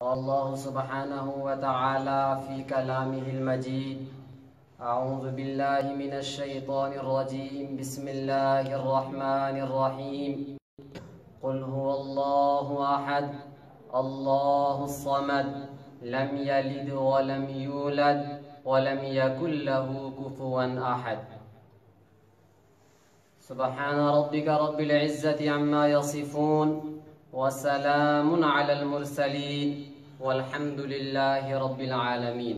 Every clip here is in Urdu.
الله سبحانه وتعالى في كلامه المجيد. أعوذ بالله من الشيطان الرجيم. بسم الله الرحمن الرحيم. قل هو الله أحد الله الصمد لم يلد ولم يولد ولم يكن له كفوا أحد. سبحان ربك رب العزة عما يصفون وسلام على المرسلين والحمد لله رب العالمين.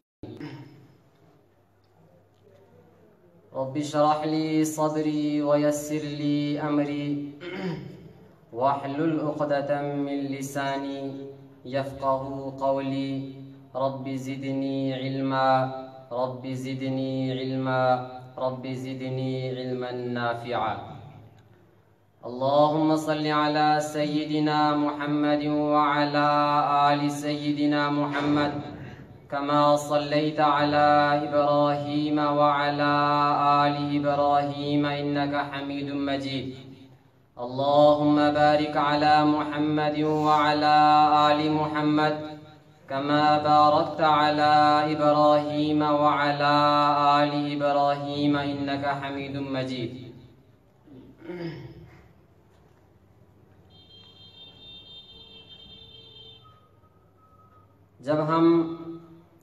رب اشرح لي صدري ويسر لي أمري واحلل عقدة من لساني يفقه قولي. رب زدني علما رب زدني علما رب زدني علما نافعا. اللهم صل على سيدنا محمد وعلى آل سيدنا محمد كما صليت على إبراهيم وعلى آل إبراهيم إنك حميد مجيد. اللهم بارك على محمد وعلى آل محمد كما باركت على إبراهيم وعلى آل إبراهيم إنك حميد مجيد. جب ہم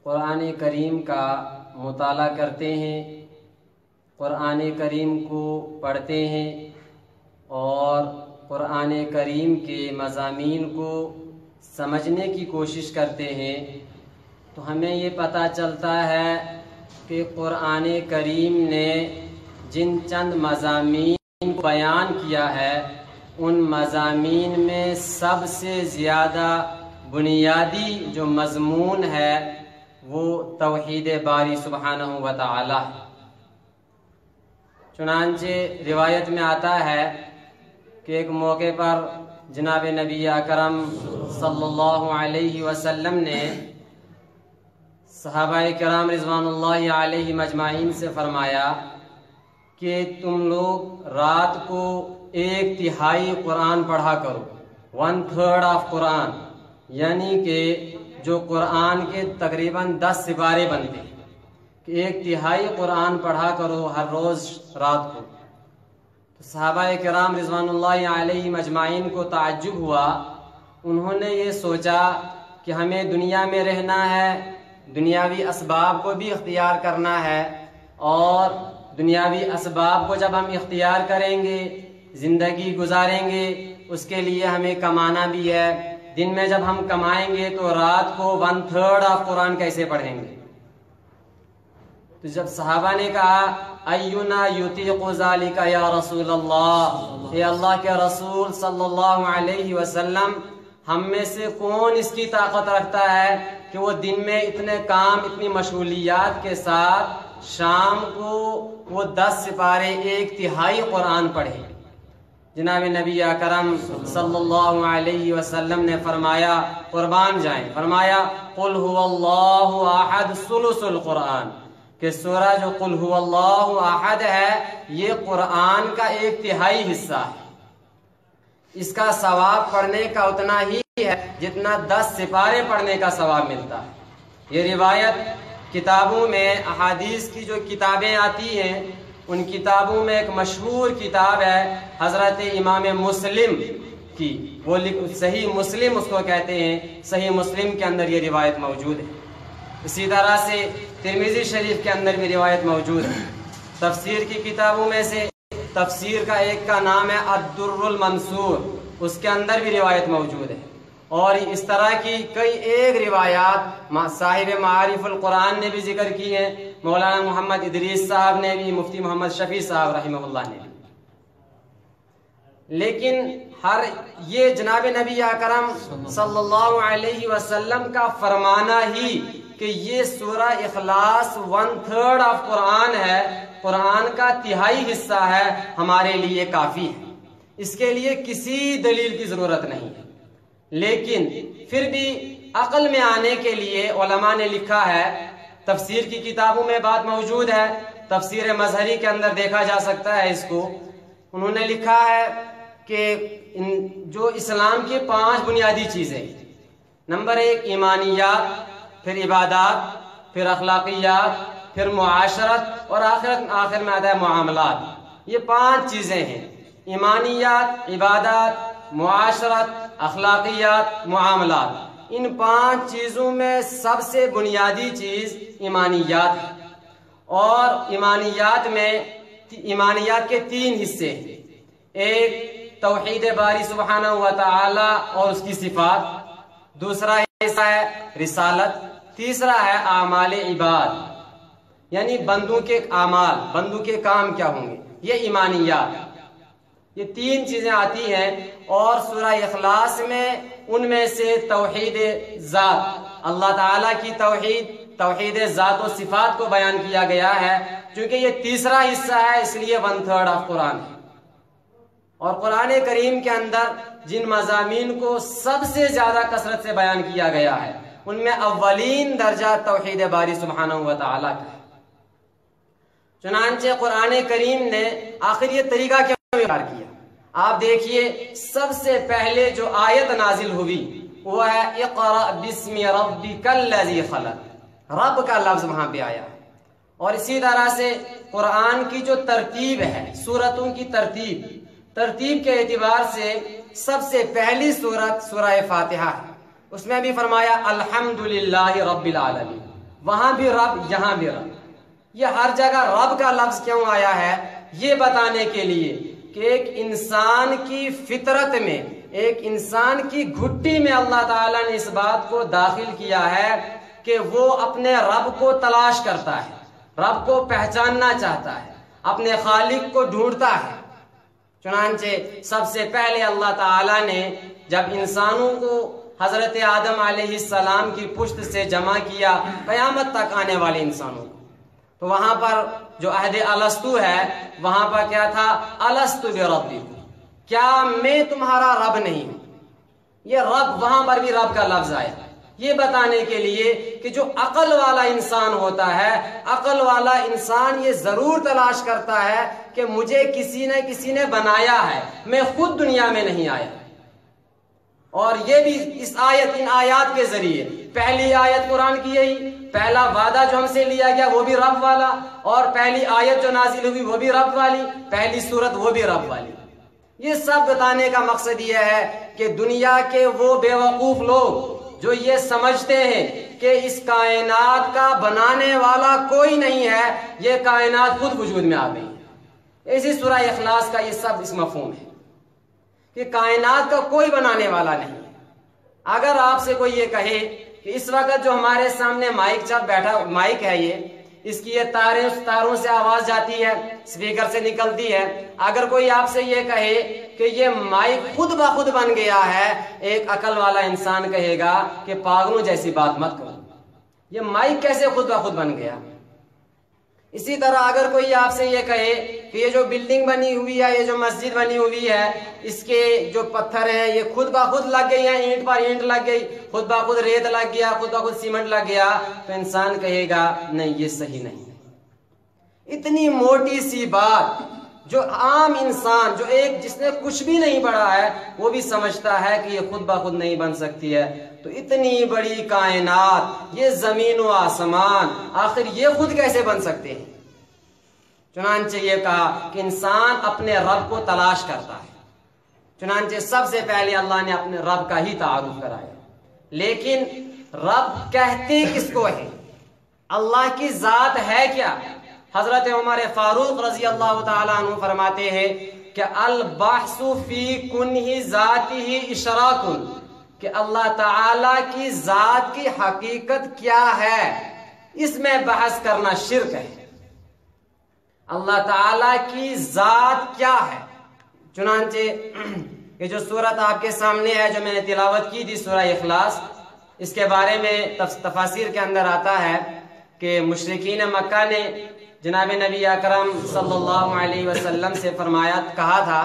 قرآن کریم کا مطالعہ کرتے ہیں، قرآن کریم کو پڑھتے ہیں اور قرآن کریم کے مضامین کو سمجھنے کی کوشش کرتے ہیں تو ہمیں یہ پتہ چلتا ہے کہ قرآن کریم نے جن چند مضامین کو بیان کیا ہے ان مضامین میں سب سے زیادہ بنیادی جو مضمون ہے وہ توحید باری سبحانہ و تعالی ہے. چنانچہ روایت میں آتا ہے کہ ایک موقع پر جناب نبی اکرم صلی اللہ علیہ وسلم نے صحابہ کرام رضوان اللہ علیہ مجمعین سے فرمایا کہ تم لوگ رات کو 1/3 قرآن پڑھا کرو. 1/3 آف قرآن، یعنی کہ جو قرآن کے تقریباً 10 سپارے بنتے ہیں کہ 1/3 قرآن پڑھا کرو ہر روز رات کو. تو صحابہ کرام رضوان اللہ علیہ مجمعین کو تعجب ہوا. انہوں نے یہ سوچا کہ ہمیں دنیا میں رہنا ہے، دنیاوی اسباب کو بھی اختیار کرنا ہے، اور دنیاوی اسباب کو جب ہم اختیار کریں گے، زندگی گزاریں گے، اس کے لیے ہمیں کمانا بھی ہے. دن میں جب ہم کمائیں گے تو رات کو 1/3 آف قرآن کیسے پڑھیں گے؟ تو جب صحابہ نے کہا اینا یطیق ذالک یا رسول اللہ، اے اللہ کے رسول صلی اللہ علیہ وسلم، ہم میں سے کون اس کی طاقت رکھتا ہے کہ وہ دن میں اتنے کام، اتنی مشغولیات کے ساتھ شام کو وہ 10 سپارے 1/3 قرآن پڑھے؟ جناب نبی اکرم صلی اللہ علیہ وسلم نے فرمایا، قربان جائیں، فرمایا قل هو اللہ احد ثلث القرآن، کہ سورہ جو قل هو اللہ احد ہے یہ قرآن کا 1/3 حصہ ہے. اس کا ثواب پڑھنے کا اتنا ہی ہے جتنا 10 سپارے پڑھنے کا ثواب ملتا ہے. یہ روایت کتابوں میں، احادیث کی جو کتابیں آتی ہیں ان کتابوں میں ایک مشہور کتاب ہے حضرت امام مسلم کی، وہ صحیح مسلم اس کو کہتے ہیں. صحیح مسلم کے اندر یہ روایت موجود ہے. اسی طرح سے ترمذی شریف کے اندر بھی روایت موجود ہے. تفسیر کی کتابوں میں سے تفسیر کا ایک کا نام ہے الدر المنصور، اس کے اندر بھی روایت موجود ہے. اور اس طرح کی کئی ایک روایات صاحب معارف القرآن نے بھی ذکر کی ہیں، مولانا محمد ادریس صاحب نے بھی، مفتی محمد شفیع صاحب رحمہ اللہ نے بھی. لیکن یہ جناب نبی اکرم صلی اللہ علیہ وسلم کا فرمانا ہی کہ یہ سورہ اخلاص 1/3 آف قرآن ہے، قرآن کا 1/3 حصہ ہے، ہمارے لیے کافی ہے. اس کے لیے کسی دلیل کی ضرورت نہیں ہے. لیکن پھر بھی عقل میں آنے کے لیے علماء نے لکھا ہے، تفسیر کی کتابوں میں بات موجود ہے، تفسیر مظہری کے اندر دیکھا جا سکتا ہے اس کو. انہوں نے لکھا ہے کہ جو اسلام کی 5 بنیادی چیزیں، نمبر 1 ایمانیات، پھر عبادات، پھر اخلاقیات، پھر معاشرت، اور آخر میں آتا ہے معاملات۔ یہ 5 چیزیں ہیں: ایمانیات، عبادات، معاشرت، اخلاقیات، معاملات۔ ان 5 چیزوں میں سب سے بنیادی چیز ایمانیات ہے، اور ایمانیات کے 3 حصے ہیں: ایک توحید باری سبحانہ و تعالی اور اس کی صفات، دوسرا حصہ ہے رسالت، تیسرا ہے اعمال عباد، یعنی بندوں کے اعمال، بندوں کے کام کیا ہوں گے، یہ ایمانیات۔ یہ 3 چیزیں آتی ہیں، اور سورہ اخلاص میں ان میں سے توحید ذات، اللہ تعالیٰ کی توحید ذات و صفات کو بیان کیا گیا ہے۔ چونکہ یہ تیسرا حصہ ہے اس لیے 1/3 آف قرآن ہے، اور قرآن کریم کے اندر جن مضامین کو سب سے زیادہ کثرت سے بیان کیا گیا ہے ان میں اولین درجہ توحید باری سبحانہ و تعالیٰ کا ہے۔ چنانچہ قرآن کریم نے آخر یہ طریقہ کیوں اختیار کیا؟ آپ دیکھیے، سب سے پہلے جو آیت نازل ہوئی وہ ہے اقرأ بسم ربک الذی خلق، رب کا لفظ وہاں پہ آیا ہے۔ اور اسی طرح سے قرآن کی جو ترتیب ہے، سورتوں کی ترتیب کے اعتبار سے سب سے پہلی سورت سورہ فاتحہ ہے۔ اس میں بھی فرمایا الحمدللہ رب العالمین، وہاں بھی رب، یہاں بھی رب۔ یہ ہر جگہ رب کا لفظ کیوں آیا ہے؟ یہ بتانے کے لیے کہ ایک انسان کی فطرت میں، ایک انسان کی گھٹی میں اللہ تعالیٰ نے اس بات کو داخل کیا ہے کہ وہ اپنے رب کو تلاش کرتا ہے، رب کو پہچاننا چاہتا ہے، اپنے خالق کو ڈھونڈتا ہے۔ چنانچہ سب سے پہلے اللہ تعالیٰ نے جب انسانوں کو حضرت آدم علیہ السلام کی پشت سے جمع کیا، قیامت تک آنے والے انسانوں کو، تو وہاں پر جو عہد الستو ہے وہاں پر کیا تھا؟ الستو بربکم، کیا میں تمہارا رب نہیں ہوں؟ یہ رب، وہاں پر بھی رب کا لفظ آیا، یہ بتانے کے لیے کہ جو عقل والا انسان ہوتا ہے، عقل والا انسان یہ ضرور تلاش کرتا ہے کہ مجھے کسی نے بنایا ہے، میں خود دنیا میں نہیں آیا۔ اور یہ بھی اس ان آیات کے ذریعے، پہلی آیت قرآن کی یہی، پہلا وعدہ جو ہم سے لیا گیا وہ بھی رب والا، اور پہلی آیت جو نازل ہوئی وہ بھی رب والی، پہلی سورت وہ بھی رب والی۔ یہ سب بتانے کا مقصد یہ ہے کہ دنیا کے وہ بے وقوف لوگ جو یہ سمجھتے ہیں کہ اس کائنات کا بنانے والا کوئی نہیں ہے، یہ کائنات خود وجود میں آ گئی ہے۔ اسی سورہ اخلاص کا یہ سب اس مفہوم ہے کہ کائنات کا کوئی بنانے والا نہیں ہے۔ اگر آپ سے کوئی یہ کہے کہ اس وقت جو ہمارے سامنے مائک ہے، اس کی یہ تاروں سے آواز جاتی ہے، سپیکر سے نکلتی ہے، اگر کوئی آپ سے یہ کہے کہ یہ مائک خود بخود بن گیا ہے، ایک عقل والا انسان کہے گا کہ پاگلوں جیسی بات مت کرو، یہ مائک کیسے خود بخود بن گیا؟ اسی طرح اگر کوئی آپ سے یہ کہے کہ یہ جو بلڈنگ بنی ہوئی ہے، یہ جو مسجد بنی ہوئی ہے، اس کے جو پتھر ہیں یہ خود بخود لگ گئی ہیں، اینٹ پر اینٹ لگ گئی، خود بخود ریت لگ گیا، خود بخود سیمنٹ لگ گیا، تو انسان کہے گا نہیں، یہ صحیح نہیں ہے۔ اتنی موٹی سی بات جو عام انسان، جو جس نے کچھ بھی نہیں پڑھا ہے، وہ بھی سمجھتا ہے کہ یہ خود بخود نہیں بن سکتی ہے، تو اتنی بڑی کائنات، یہ زمین و آسمان، آخر یہ خود کیسے بن سکتے ہیں؟ چنانچہ یہ کہا کہ انسان اپنے رب کو تلاش کرتا ہے۔ چنانچہ سب سے پہلے اللہ نے اپنے رب کا ہی تعارف کرایا۔ لیکن رب کہتے کس کو ہے؟ اللہ کی ذات ہے کیا؟ حضرت عمر فاروق رضی اللہ تعالیٰ عنہ فرماتے ہیں کہ البحث فی کنہ ذاتہ اشراک، کہ اللہ تعالیٰ کی ذات کی حقیقت کیا ہے، اس میں بحث کرنا شرک ہے۔ اللہ تعالیٰ کی ذات کیا ہے؟ چنانچہ یہ جو سورت آپ کے سامنے ہے، جو میں نے تلاوت کی تھی، سورہ اخلاص، اس کے بارے میں تفاسیر کے اندر آتا ہے کہ مشرکین مکہ نے جناب نبی اکرم صلی اللہ علیہ وسلم سے کہا تھا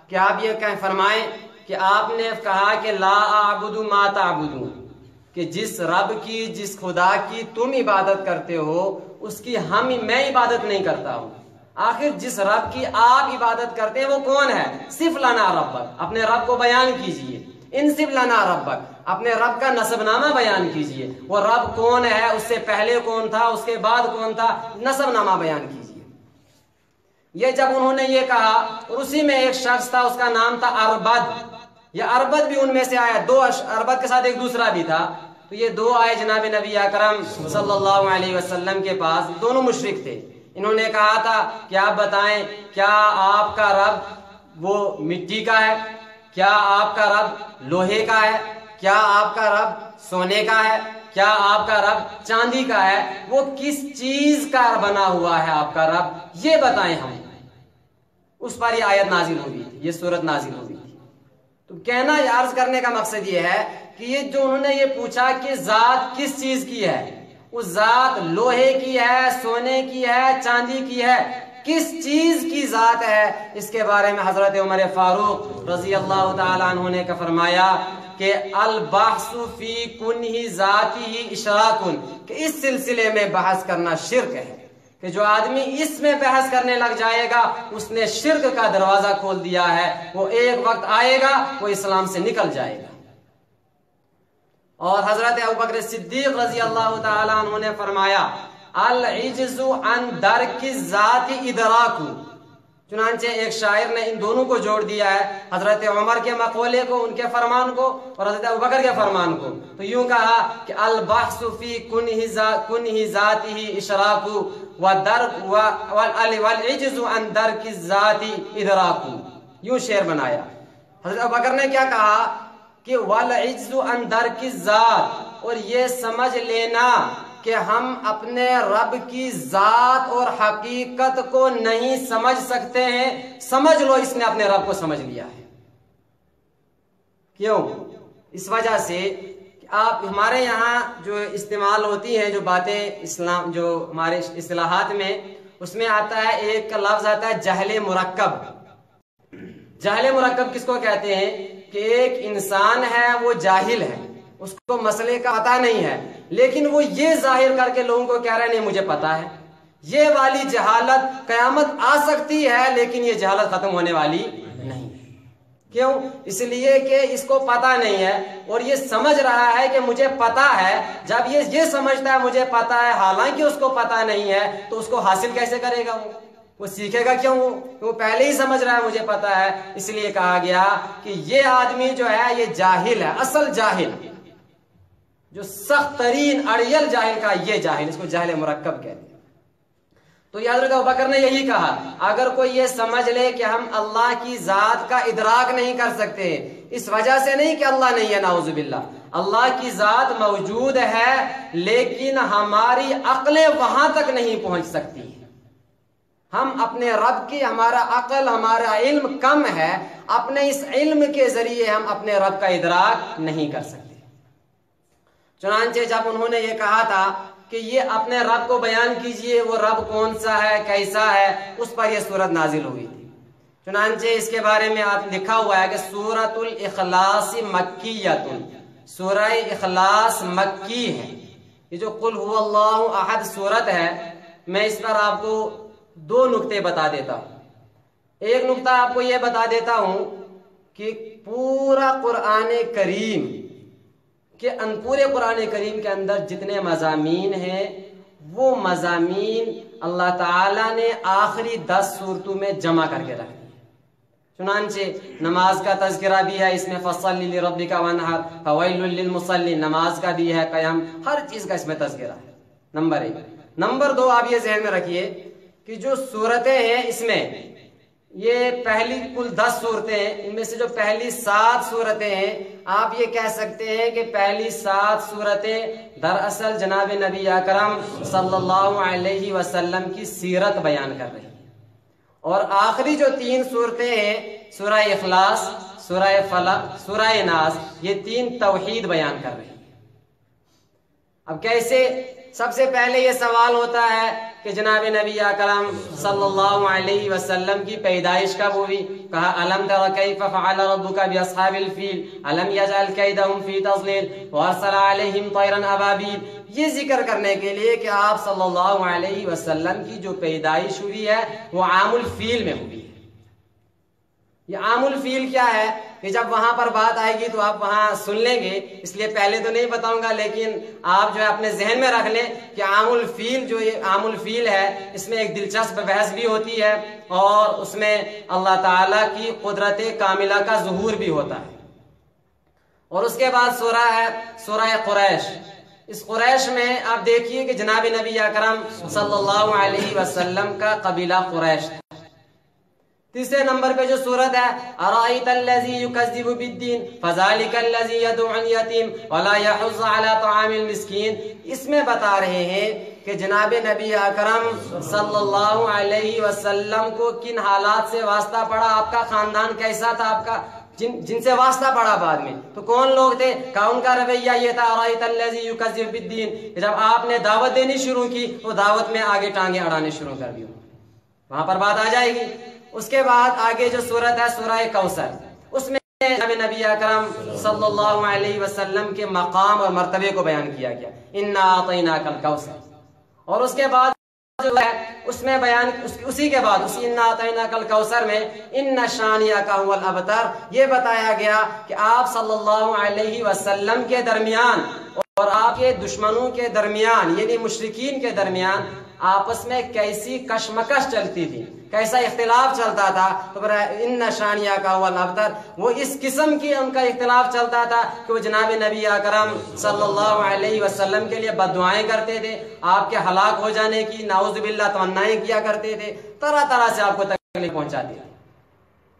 کہ آپ یہ فرمائیں کہ آپ نے کہا کہ لا اعبد ما تعبدون، کہ جس رب کی، جس خدا کی تم عبادت کرتے ہو اس کی میں عبادت نہیں کرتا ہوں۔ آخر جس رب کی آپ عبادت کرتے ہیں وہ کون ہے؟ صف لنا ربک، اپنے رب کو بیان کیجئے، انصف لنا ربک، اپنے رب کا نسب نامہ بیان کیجئے، وہ رب کون ہے، اس سے پہلے کون تھا، اس کے بعد کون تھا، نسب نامہ بیان کیجئے۔ یہ جب انہوں نے یہ کہا، اور اسی میں ایک شخص تھا، اس کا نام تھا اربد، یہ اربد بھی ان میں سے آیا، دو اربد کے ساتھ ایک دوسرا بھی تھا، تو یہ دو آئے جناب نبی اکرم صلی اللہ علیہ وسلم کے پاس، دونوں مشرک تھے۔ انہوں نے کہا تھا کہ آپ بتائیں کیا آپ کا رب وہ مٹی کا ہے، کیا آپ کا رب لوہے کا ہے، کیا آپ کا رب سونے کا ہے، کیا آپ کا رب چاندی کا ہے، وہ کس چیز کا بنا ہوا ہے آپ کا رب، یہ بتائیں ہمیں۔ اس پر یہ آیت نازل ہوئی تھی، یہ سورت نازل ہوئی تھی۔ تو کہنا عرض کرنے کا مقصد یہ ہے کہ یہ جو انہوں نے یہ پوچھا کہ ذات کس چیز کی ہے، وہ ذات لوہے کی ہے، سونے کی ہے، چاندی کی ہے، کس چیز کی ذات ہے، اس کے بارے میں حضرت عمر فاروق رضی اللہ تعالی عنہ نے فرمایا کہ البحث فی کنہ ذاتہ اشراک، کہ اس سلسلے میں بحث کرنا شرک ہے، کہ جو آدمی اس میں بحث کرنے لگ جائے گا اس نے شرک کا دروازہ کھول دیا ہے، وہ ایک وقت آئے گا وہ اسلام سے نکل جائے گا۔ اور حضرت ابوبکر صدیق رضی اللہ تعالی عنہ نے فرمایا العجز عن درک الذات ادراک، چنانچہ ایک شاعر نے ان دونوں کو جوڑ دیا ہے، حضرت عمر کے مقولے کو، ان کے فرمان کو، اور حضرت ابوبکر کے فرمان کو، تو یوں کہا کہ البحث فی کنہ ذاتہ اشراک والعجز عن درک الذات ادراک، یوں شعر بنایا۔ حضرت ابوبکر نے کیا کہا کہ والعجز عن درک الذات، اور یہ سمجھ لینا کہ ہم اپنے رب کی ذات اور حقیقت کو نہیں سمجھ سکتے ہیں، سمجھ لو اس نے اپنے رب کو سمجھ لیا ہے۔ کیوں؟ اس وجہ سے کہ آپ ہمارے یہاں جو استعمال ہوتی ہیں جو باتیں اسلام جو ہمارے اصطلاحات میں، اس میں آتا ہے ایک لفظ آتا ہے جہل مرکب۔ جہل مرکب کس کو کہتے ہیں کہ ایک انسان ہے وہ جاہل ہے، اس کو مسئلے کا پتہ نہیں ہے، لیکن وہ یہ ظاہر کر کے لوگوں کو کہہ رہے نہیں مجھے پتہ ہے۔ یہ والی جہالت قیامت آ سکتی ہے لیکن یہ جہالت ختم ہونے والی نہیں ہے۔ کیوں؟ اس لیے کہ اس کو پتہ نہیں ہے اور یہ سمجھ رہا ہے کہ مجھے پتہ ہے۔ جب یہ سمجھتا ہے مجھے پتہ ہے حالانکہ اس کو پتہ نہیں ہے تو اس کو حاصل کیسے کرے گا؟ وہ سیکھے گا کیوں؟ وہ پہلے ہی سمجھ رہا ہے مجھے پتہ ہے۔ اس لیے کہا گیا کہ یہ آدمی جو ہے یہ جاہل ہے، اصل جاہل، جو سخت ترین اڑیل جاہل کا یہ جاہل، اس کو جہل مرکب کہتے ہیں۔ تو حضرت ابوبکر نے یہی کہا اگر کوئی یہ سمجھ لے کہ ہم اللہ کی ذات کا ادراک نہیں کر سکتے، اس وجہ سے نہیں کہ اللہ نہیں ہے، نعوذ باللہ، اللہ کی ذات موجود ہے لیکن ہماری عقلیں وہاں تک نہیں پہنچ سکتی ہیں۔ ہم اپنے رب کی، ہمارا عقل، ہمارا علم کم ہے، اپنے اس علم کے ذریعے ہم اپنے رب کا ادراک نہیں کر سکتے۔ چنانچہ جب انہوں نے یہ کہا تھا کہ یہ اپنے رب کو بیان کیجئے، وہ رب کون سا ہے، کیسا ہے، اس پر یہ سورت نازل ہوئی تھی۔ چنانچہ اس کے بارے میں لکھا ہوا ہے کہ سورۃ الاخلاص مکیۃ، سورہ اخلاص مکی ہے۔ یہ جو قل هو اللہ احد سورت ہے، میں اس پر آپ کو دو نکتے بتا دیتا ہوں۔ ایک نکتہ آپ کو یہ بتا دیتا ہوں کہ پورا قرآن کریم پورے قرآن کریم کے اندر جتنے مضامین ہیں وہ مضامین اللہ تعالیٰ نے آخری 10 سورتوں میں جمع کر کے رکھ دی۔ چنانچہ نماز کا تذکرہ بھی ہے اس میں، فَصَلِّ لِرَبِّكَ وَانْحَرْ فَوَيْلٌ لِّلْمُصَلِّينَ، نماز کا بھی ہے، قیام، ہر چیز کا اس میں تذکرہ ہے، نمبر 1۔ نمبر 2، آپ یہ ذہن میں رکھیے کہ جو صورتیں ہیں اس میں، یہ پہلی کل 10 صورتیں ہیں، ان میں سے جو پہلی 7 صورتیں ہیں، آپ یہ کہہ سکتے ہیں کہ پہلی 7 صورتیں دراصل جناب نبی اکرم صلی اللہ علیہ وسلم کی سیرت بیان کر رہی ہیں، اور آخری جو 3 صورتیں ہیں، سورہ اخلاص، سورہ فلق، سورہ ناس، یہ 3 توحید بیان کر رہی ہیں۔ اب کیسے؟ سب سے پہلے یہ سوال ہوتا ہے کہ جناب نبی اکرم صلی اللہ علیہ وسلم کی پیدائش کب ہوئی؟ کہا الم تر کیف فعل ربک باصحاب الفیل الم یجعل کیدہم فی تضلیل وارسل علیہم طیرا ابابیل، یہ ذکر کرنے کے لیے کہ آپ صلی اللہ علیہ وسلم کی جو پیدائش ہوئی ہے وہ عام الفیل میں ہوئی ہے۔ یہ عام الفیل کیا ہے کہ جب وہاں پر بات آئے گی تو آپ وہاں سن لیں گے، اس لیے پہلے تو نہیں بتاؤں گا، لیکن آپ جو ہے اپنے ذہن میں رکھ لیں کہ عام الفیل جو یہ عام الفیل ہے اس میں ایک دلچسپ بحث بھی ہوتی ہے اور اس میں اللہ تعالیٰ کی قدرت کاملہ کا ظہور بھی ہوتا ہے۔ اور اس کے بعد سورہ ہے سورہ قریش۔ اس قریش میں آپ دیکھیے کہ جناب نبی اکرم صلی اللہ علیہ وسلم کا قبیلہ قریش تھا۔ تیسرے نمبر پہ جو سورت ہے ارائیت الذی یکذب بالدین فذلک الذی یدعو الیتیم ولا یحض علی طعام المسکین، اس میں بتا رہے ہیں کہ جناب نبی اکرم صلی اللہ علیہ وسلم کو کن حالات سے واسطہ پڑا، آپ کا خاندان کیسا تھا، آپ کا جن سے واسطہ پڑا بعد میں تو کون لوگ تھے، کہ ان کا رویہ یہ تھا ارائیت الذی یکذب بالدین، جب آپ نے دعوت دینی شروع کی تو دعوت میں آگے ٹانگیں اڑانے شروع کر دی، وہاں پر بات آ جائے گی۔ اس کے بعد آگے جو سورت ہے سورہ کوثر، اس میں جناب نبی اکرم صلی اللہ علیہ وسلم کے مقام اور مرتبے کو بیان کیا گیا، انا اعطیناک الکوثر۔ اور اس کے بعد جو ہے اس میں بیان اسی کے بعد اسی انا اعطیناک الکوثر میں ان شانئک ھو الابتر، یہ بتایا گیا کہ آپ صلی اللہ علیہ وسلم کے درمیان اور آپ کے دشمنوں کے درمیان یعنی مشرکین کے درمیان آپس میں کیسی کشمکش چلتی تھی، کیسا اختلاف چلتا تھا، تو ان شانئک ھو الابتر، وہ اس قسم کی ان کا اختلاف چلتا تھا کہ وہ جناب نبی اکرم صلی اللہ علیہ وسلم کے لیے بد دعائیں کرتے تھے، آپ کے ہلاک ہو جانے کی نعوذ باللہ تمنائیں کیا کرتے تھے، طرح طرح سے آپ کو تکلیف پہنچاتے تھے۔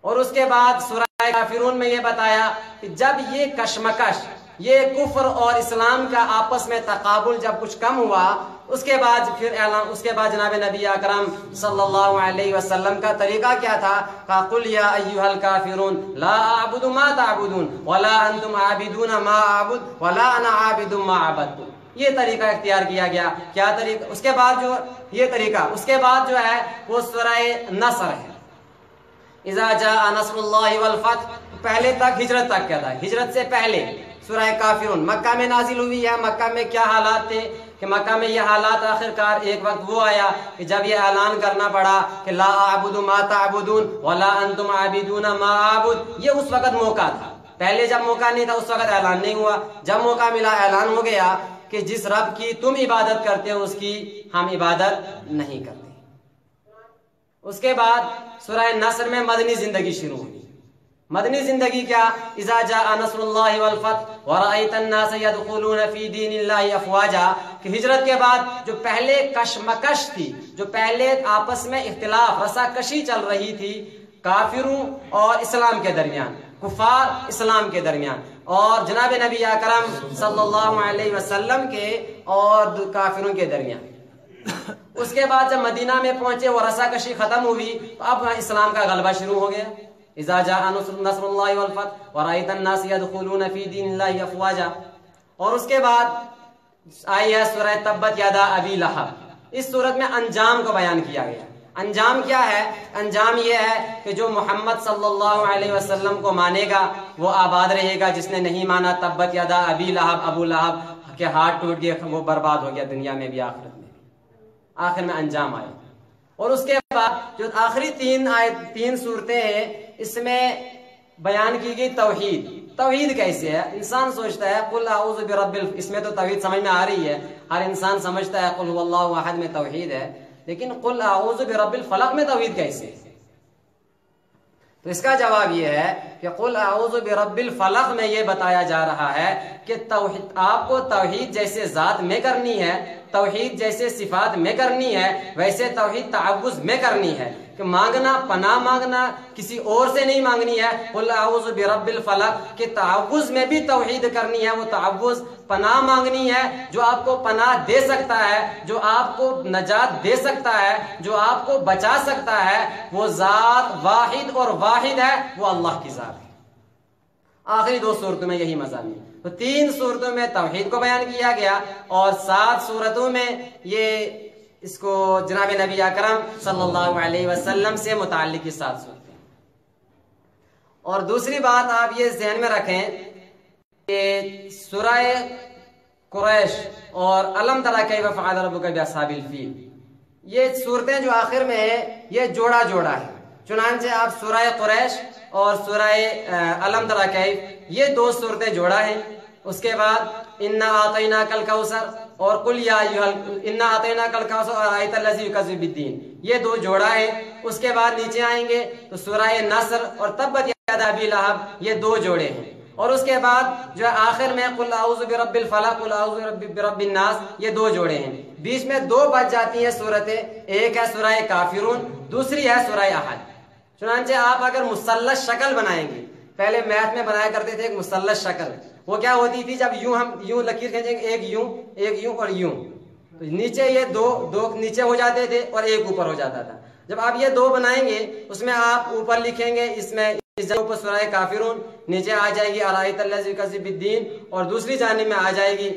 اور اس کے بعد سورہ کافرون میں یہ بتایا کہ جب یہ کشمکش، یہ کفر اور اسلام کا آپس میں تقابل جب کچھ کم ہوا، اس کے بعد پھر اعلان، اس کے بعد جناب نبی اکرم صلی اللہ علیہ وسلم کا طریقہ کیا تھا، قل یا ایھا الکافرون لا اعبد ما تعبدون ولا انتم عابدون ما اعبد ولا انا عابد ما عبدتم، یہ طریقہ اختیار کیا گیا۔ کیا طریقہ؟ اس کے بعد جو یہ طریقہ، اس کے بعد جو ہے وہ سورہ نصر ہے، اذا جاء نصر اللہ والفتح، پہلے تک ہجرت تک کیا تھا، ہجرت سے پہلے سورہ کافرون مکہ میں نازل ہوئی ہے۔ مکہ میں کیا حالات تھے کہ مکہ میں یہ حالات آخرکار ایک وقت وہ آیا کہ جب یہ اعلان کرنا پڑا کہ لا اعبد ما تعبدون ولا انتم عابدون ما اعبد، یہ اس وقت موقع تھا، پہلے جب موقع نہیں تھا اس وقت اعلان نہیں ہوا، جب موقع ملا اعلان ہو گیا کہ جس رب کی تم عبادت کرتے ہو اس کی ہم عبادت نہیں کرتے۔ اس کے بعد سورہ نصر میں مدنی زندگی شروع ہوئی۔ مدنی زندگی کیا، اذا جاء نصر اللہ والفتح ورأیت الناس يدخلون فی دین اللہ افواجا، کہ ہجرت کے بعد جو پہلے کشمکش تھی، جو پہلے آپس میں اختلاف رساکشی چل رہی تھی کافروں اور اسلام کے درمیان، کفار اسلام کے درمیان اور جناب نبی اکرم صلی اللہ علیہ وسلم کے اور کافروں کے درمیان، اس کے بعد جب مدینہ میں پہنچے وہ رساکشی ختم ہوئی تو اب اسلام کا غلبہ شروع ہو گیا، اذا جاء نصر اللہ والفتح ورأیت الناس يدخلون فی دین اللہ افواجا۔ اور اس کے بعد آئی ہے سورہ تبت یدا ابی لہب، اس صورت میں انجام کو بیان کیا گیا۔ انجام کیا ہے؟ انجام یہ ہے کہ جو محمد صلی اللہ علیہ وسلم کو مانے گا وہ آباد رہے گا، جس نے نہیں مانا تبت یدا ابی لہب، ابو لہب کے ہاتھ ٹوٹ گئے، وہ برباد ہو گیا دنیا میں بھی آخرت میں بھی۔ آخر میں انجام آئے۔ اور اس کے بعد جو آخری تین صورتیں ہیں اس میں بیان کی گئی توحید۔ توحید کیسے ہے؟ انسان سوچتا ہے قل اعوذ برب اس میں تو توحید سمجھ میں آ رہی ہے، ہر انسان سمجھتا ہے قل هو اللہ احد میں توحید ہے، لیکن قل اعوذ برب الفلق میں توحید کیسے ہے؟ تو اس کا جواب یہ ہے کہ قل اعوذ برب الفلق میں یہ بتایا جا رہا ہے کہ توحید آپ کو توحید جیسے ذات میں کرنی ہے، توحید جیسے صفات میں کرنی ہے، ویسے توحید تعوذ میں کرنی ہے، کہ مانگنا، پناہ مانگنا کسی اور سے نہیں مانگنی ہے۔ قل اعوذ برب الفلق کہ تعوذ میں بھی توحید کرنی ہے، وہ تعوذ پناہ مانگنی ہے، جو آپ کو پناہ دے سکتا ہے، جو آپ کو نجات دے سکتا ہے، جو آپ کو بچا سکتا ہے، وہ ذات واحد اور واحد ہے، وہ اللہ کی ذات ہے۔ آخری دو صورتوں میں یہی مضامین، تو 3 صورتوں میں توحید کو بیان کیا گیا اور 7 صورتوں میں یہ اس کو جناب نبی اکرم صلی اللہ علیہ وسلم سے متعلق 7 صورتیں۔ اور دوسری بات آپ یہ ذہن میں رکھیں کہ سورہ قریش اور الم تری کیف فعل ربک باصحاب الفیل، یہ صورتیں جو آخر میں ہے یہ جوڑا جوڑا ہے، چنانچہ آپ سورہ قریش اور سورہ الم تری کیف یہ دو صورتیں جوڑا ہیں. اس کے بعد انا اعطیناک الکوثر اور قل یا انا اعطیناک الکوثر اور آیت الذی یکذب بالدین یہ دو جوڑا ہے. اس کے بعد نیچے آئیں گے تو سورہ نصر اور تبت یدا ابی لہب یہ دو جوڑے ہیں. اور اس کے بعد جو آخر میں قل اعوذ برب الفلق قل اعوذ برب الناس یہ دو جوڑے ہیں. بیچ میں دو بچ جاتی ہیں صورتیں، ایک ہے سورہ کافرون، دوسری ہے سورہ احد. چنانچہ آپ اگر مثلث شکل بنائیں گے، پہلے میتھ میں بنایا کرتے تھے ایک مثلث شکل، وہ کیا ہوتی تھی جب یوں ہم یوں لکیر کھینچیں گے، ایک یوں اور یوں، تو نیچے یہ دو نیچے ہو جاتے تھے اور ایک اوپر ہو جاتا تھا. جب آپ یہ دو بنائیں گے اس میں آپ اوپر لکھیں گے، اس میں اس جگہ پر سورہ کافرون، نیچے آ جائے گی ارائیت الذی یکذب بالدین، اور دوسری جانب میں آ جائے گی،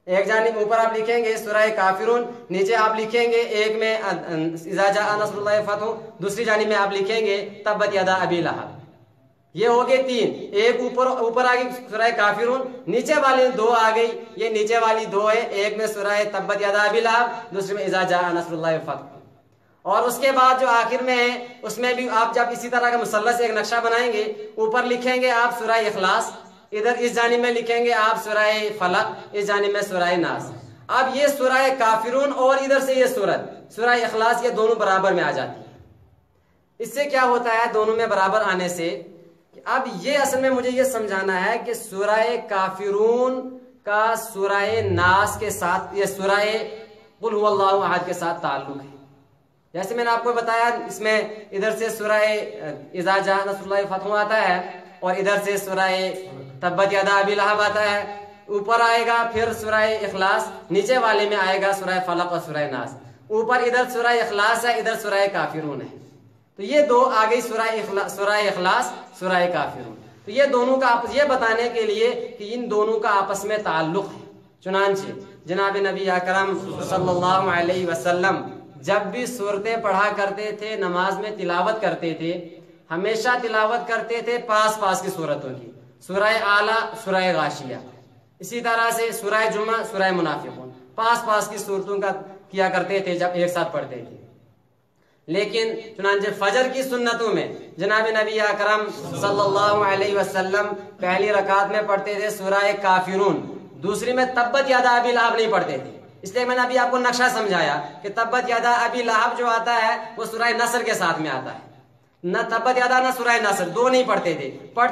ایک جانب اوپر آپ لکھیں گے سورہ کافرون، نیچے آپ لکھیں گے ایک میں اذا جاء نصر اللہ فتح، دوسری جانب میں آپ لکھیں گے تبت یدا ابی لہب. یہ ہو گئے تین، ایک اوپر آ گئی سورہ کافرون، نیچے والی دو آ گئی، یہ نیچے والی دو ہے، ایک میں سورہ تبت یدا ابی لہب، دوسری میں اذا جاء نصر اللہ فتح. اور اس کے بعد جو آخر میں ہے اس میں بھی آپ جب اسی طرح کا مثلث ایک نقشہ بنائیں گے، اوپر لکھیں گے آپ سورہ اخلاص، ادھر اس جانب میں لکھیں گے آپ سورہ فلق، اس جانب میں سورہ ناس. اب یہ سورہ کافرون اور ادھر سے یہ سورہ اخلاص یہ دونوں برابر میں آ جاتی ہے. اس سے کیا ہوتا ہے دونوں میں برابر آنے سے، اب یہ اصل میں مجھے یہ سمجھانا ہے کہ سورہ کافرون کا سورہ ناس کے ساتھ، یہ سورہ قل هو اللہ احد کے ساتھ تعلق ہے. جیسے میں نے آپ کو بتایا اس میں ادھر سے سورہ اذا جاء نصر اللہ فتح آتا ہے اور ادھر سے سورہ تبت یدا ابی لہب آتا ہے. اوپر آئے گا پھر سورہ اخلاص، نیچے والے میں آئے گا سورہ فلق اور سورہ ناس. اوپر ادھر سورہ اخلاص ہے، ادھر سورہ کافرون ہے. تو یہ دو آ گئی سورہ اخلاص سورہ کافرون. تو یہ دونوں کا یہ بتانے کے لیے کہ ان دونوں کا آپس میں تعلق ہے. چنانچہ جناب نبی اکرم صلی اللہ علیہ وسلم جب بھی صورتیں پڑھا کرتے تھے، نماز میں تلاوت کرتے تھے، ہمیشہ تلاوت کرتے تھے پاس کی صورتوں کی، سورہ اعلیٰ، سورہ غاشیہ، اسی طرح سے سورہ جمعہ، سورہ منافقون، پاس کی صورتوں کا کیا کرتے تھے جب ایک ساتھ پڑھتے تھے. لیکن چنانچہ فجر کی سنتوں میں جناب نبی اکرم صلی اللہ علیہ وسلم پہلی رکعت میں پڑھتے تھے سورہ کافرون، دوسری میں تبت یدا ابی لہب نہیں پڑھتے تھے. اس لیے میں نے ابھی آپ کو نقشہ سمجھایا کہ تبت یدا ابی لہب جو آتا ہے وہ سورہ نصر کے ساتھ میں آتا ہے. نہ تبت یدا نہ سورہ نصر، دو نہیں پڑھتے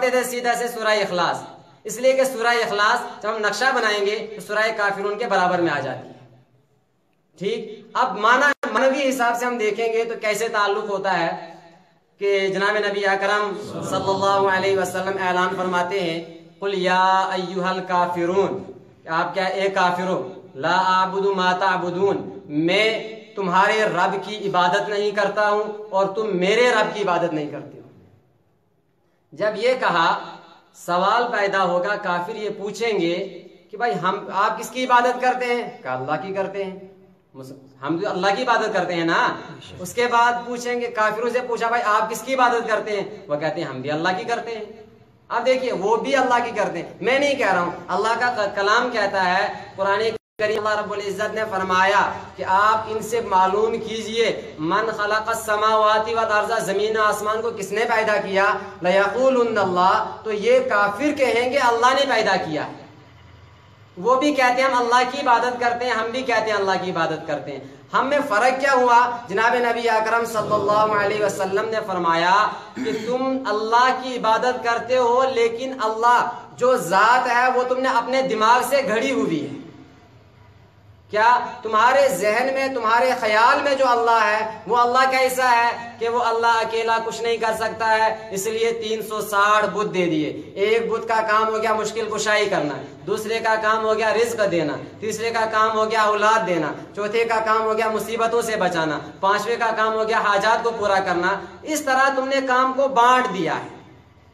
تھے سیدھا سے سورہ اخلاص. اس لیے کہ سورہ اخلاص جب ہم نقشہ بنائیں گے تو سورہ کافرون کے برابر میں آ جاتی ہے. ٹھیک، اب معنوی حساب سے ہم دیکھیں گے تو کیسے تعلق ہوتا ہے کہ جناب نبی اکرم صلی اللہ علیہ وسلم اعلان فرماتے ہیں قل یا ایھا الکافرون، آپ کیا اے کافرو، لا اعبد ما تعبدون، میں تمہارے رب کی عبادت نہیں کرتا ہوں اور تم میرے رب کی عبادت نہیں کرتے ہو. جب یہ کہا سوال پیدا ہوگا، کافر یہ پوچھیں گے کہ بھائی آپ کس کی عبادت کرتے ہیں؟ کہ اللہ کی کرتے ہیں. ہم تو اللہ کی عبادت کرتے ہیں نا. اس کے بعد پوچھیں گے، کافروں سے پوچھا بھائی آپ کس کی عبادت کرتے ہیں؟ وہ کہتے ہیں ہم بھی اللہ کی کرتے ہیں. اب دیکھیے وہ بھی اللہ کی کرتے ہیں، میں نہیں کہہ رہا ہوں، اللہ کا کلام کہتا ہے، قرآن کریم اللہ رب العزت نے فرمایا کہ آپ ان سے معلوم کیجئے من خلق السماوات والارض، زمین و آسمان کو کس نے پیدا کیا؟ لیقولن اللہ، تو یہ کافر کہیں گے اللہ نے پیدا کیا. وہ بھی کہتے ہیں ہم اللہ کی عبادت کرتے ہیں، ہم بھی کہتے ہیں اللہ کی عبادت کرتے ہیں. ہم میں فرق کیا ہوا؟ جناب نبی اکرم صلی اللہ علیہ وسلم نے فرمایا کہ تم اللہ کی عبادت کرتے ہو لیکن اللہ جو ذات ہے وہ تم نے اپنے دماغ سے گھڑی ہوئی ہے. کیا تمہارے ذہن میں، تمہارے خیال میں جو اللہ ہے وہ اللہ کیسا ہے کہ وہ اللہ اکیلا کچھ نہیں کر سکتا ہے، اس لیے 360 بت دے دیے. ایک بت کا کام ہو گیا مشکل کشائی کرنا، دوسرے کا کام ہو گیا رزق دینا، تیسرے کا کام ہو گیا اولاد دینا، چوتھے کا کام ہو گیا مصیبتوں سے بچانا، پانچویں کا کام ہو گیا حاجات کو پورا کرنا. اس طرح تم نے کام کو بانٹ دیا ہے.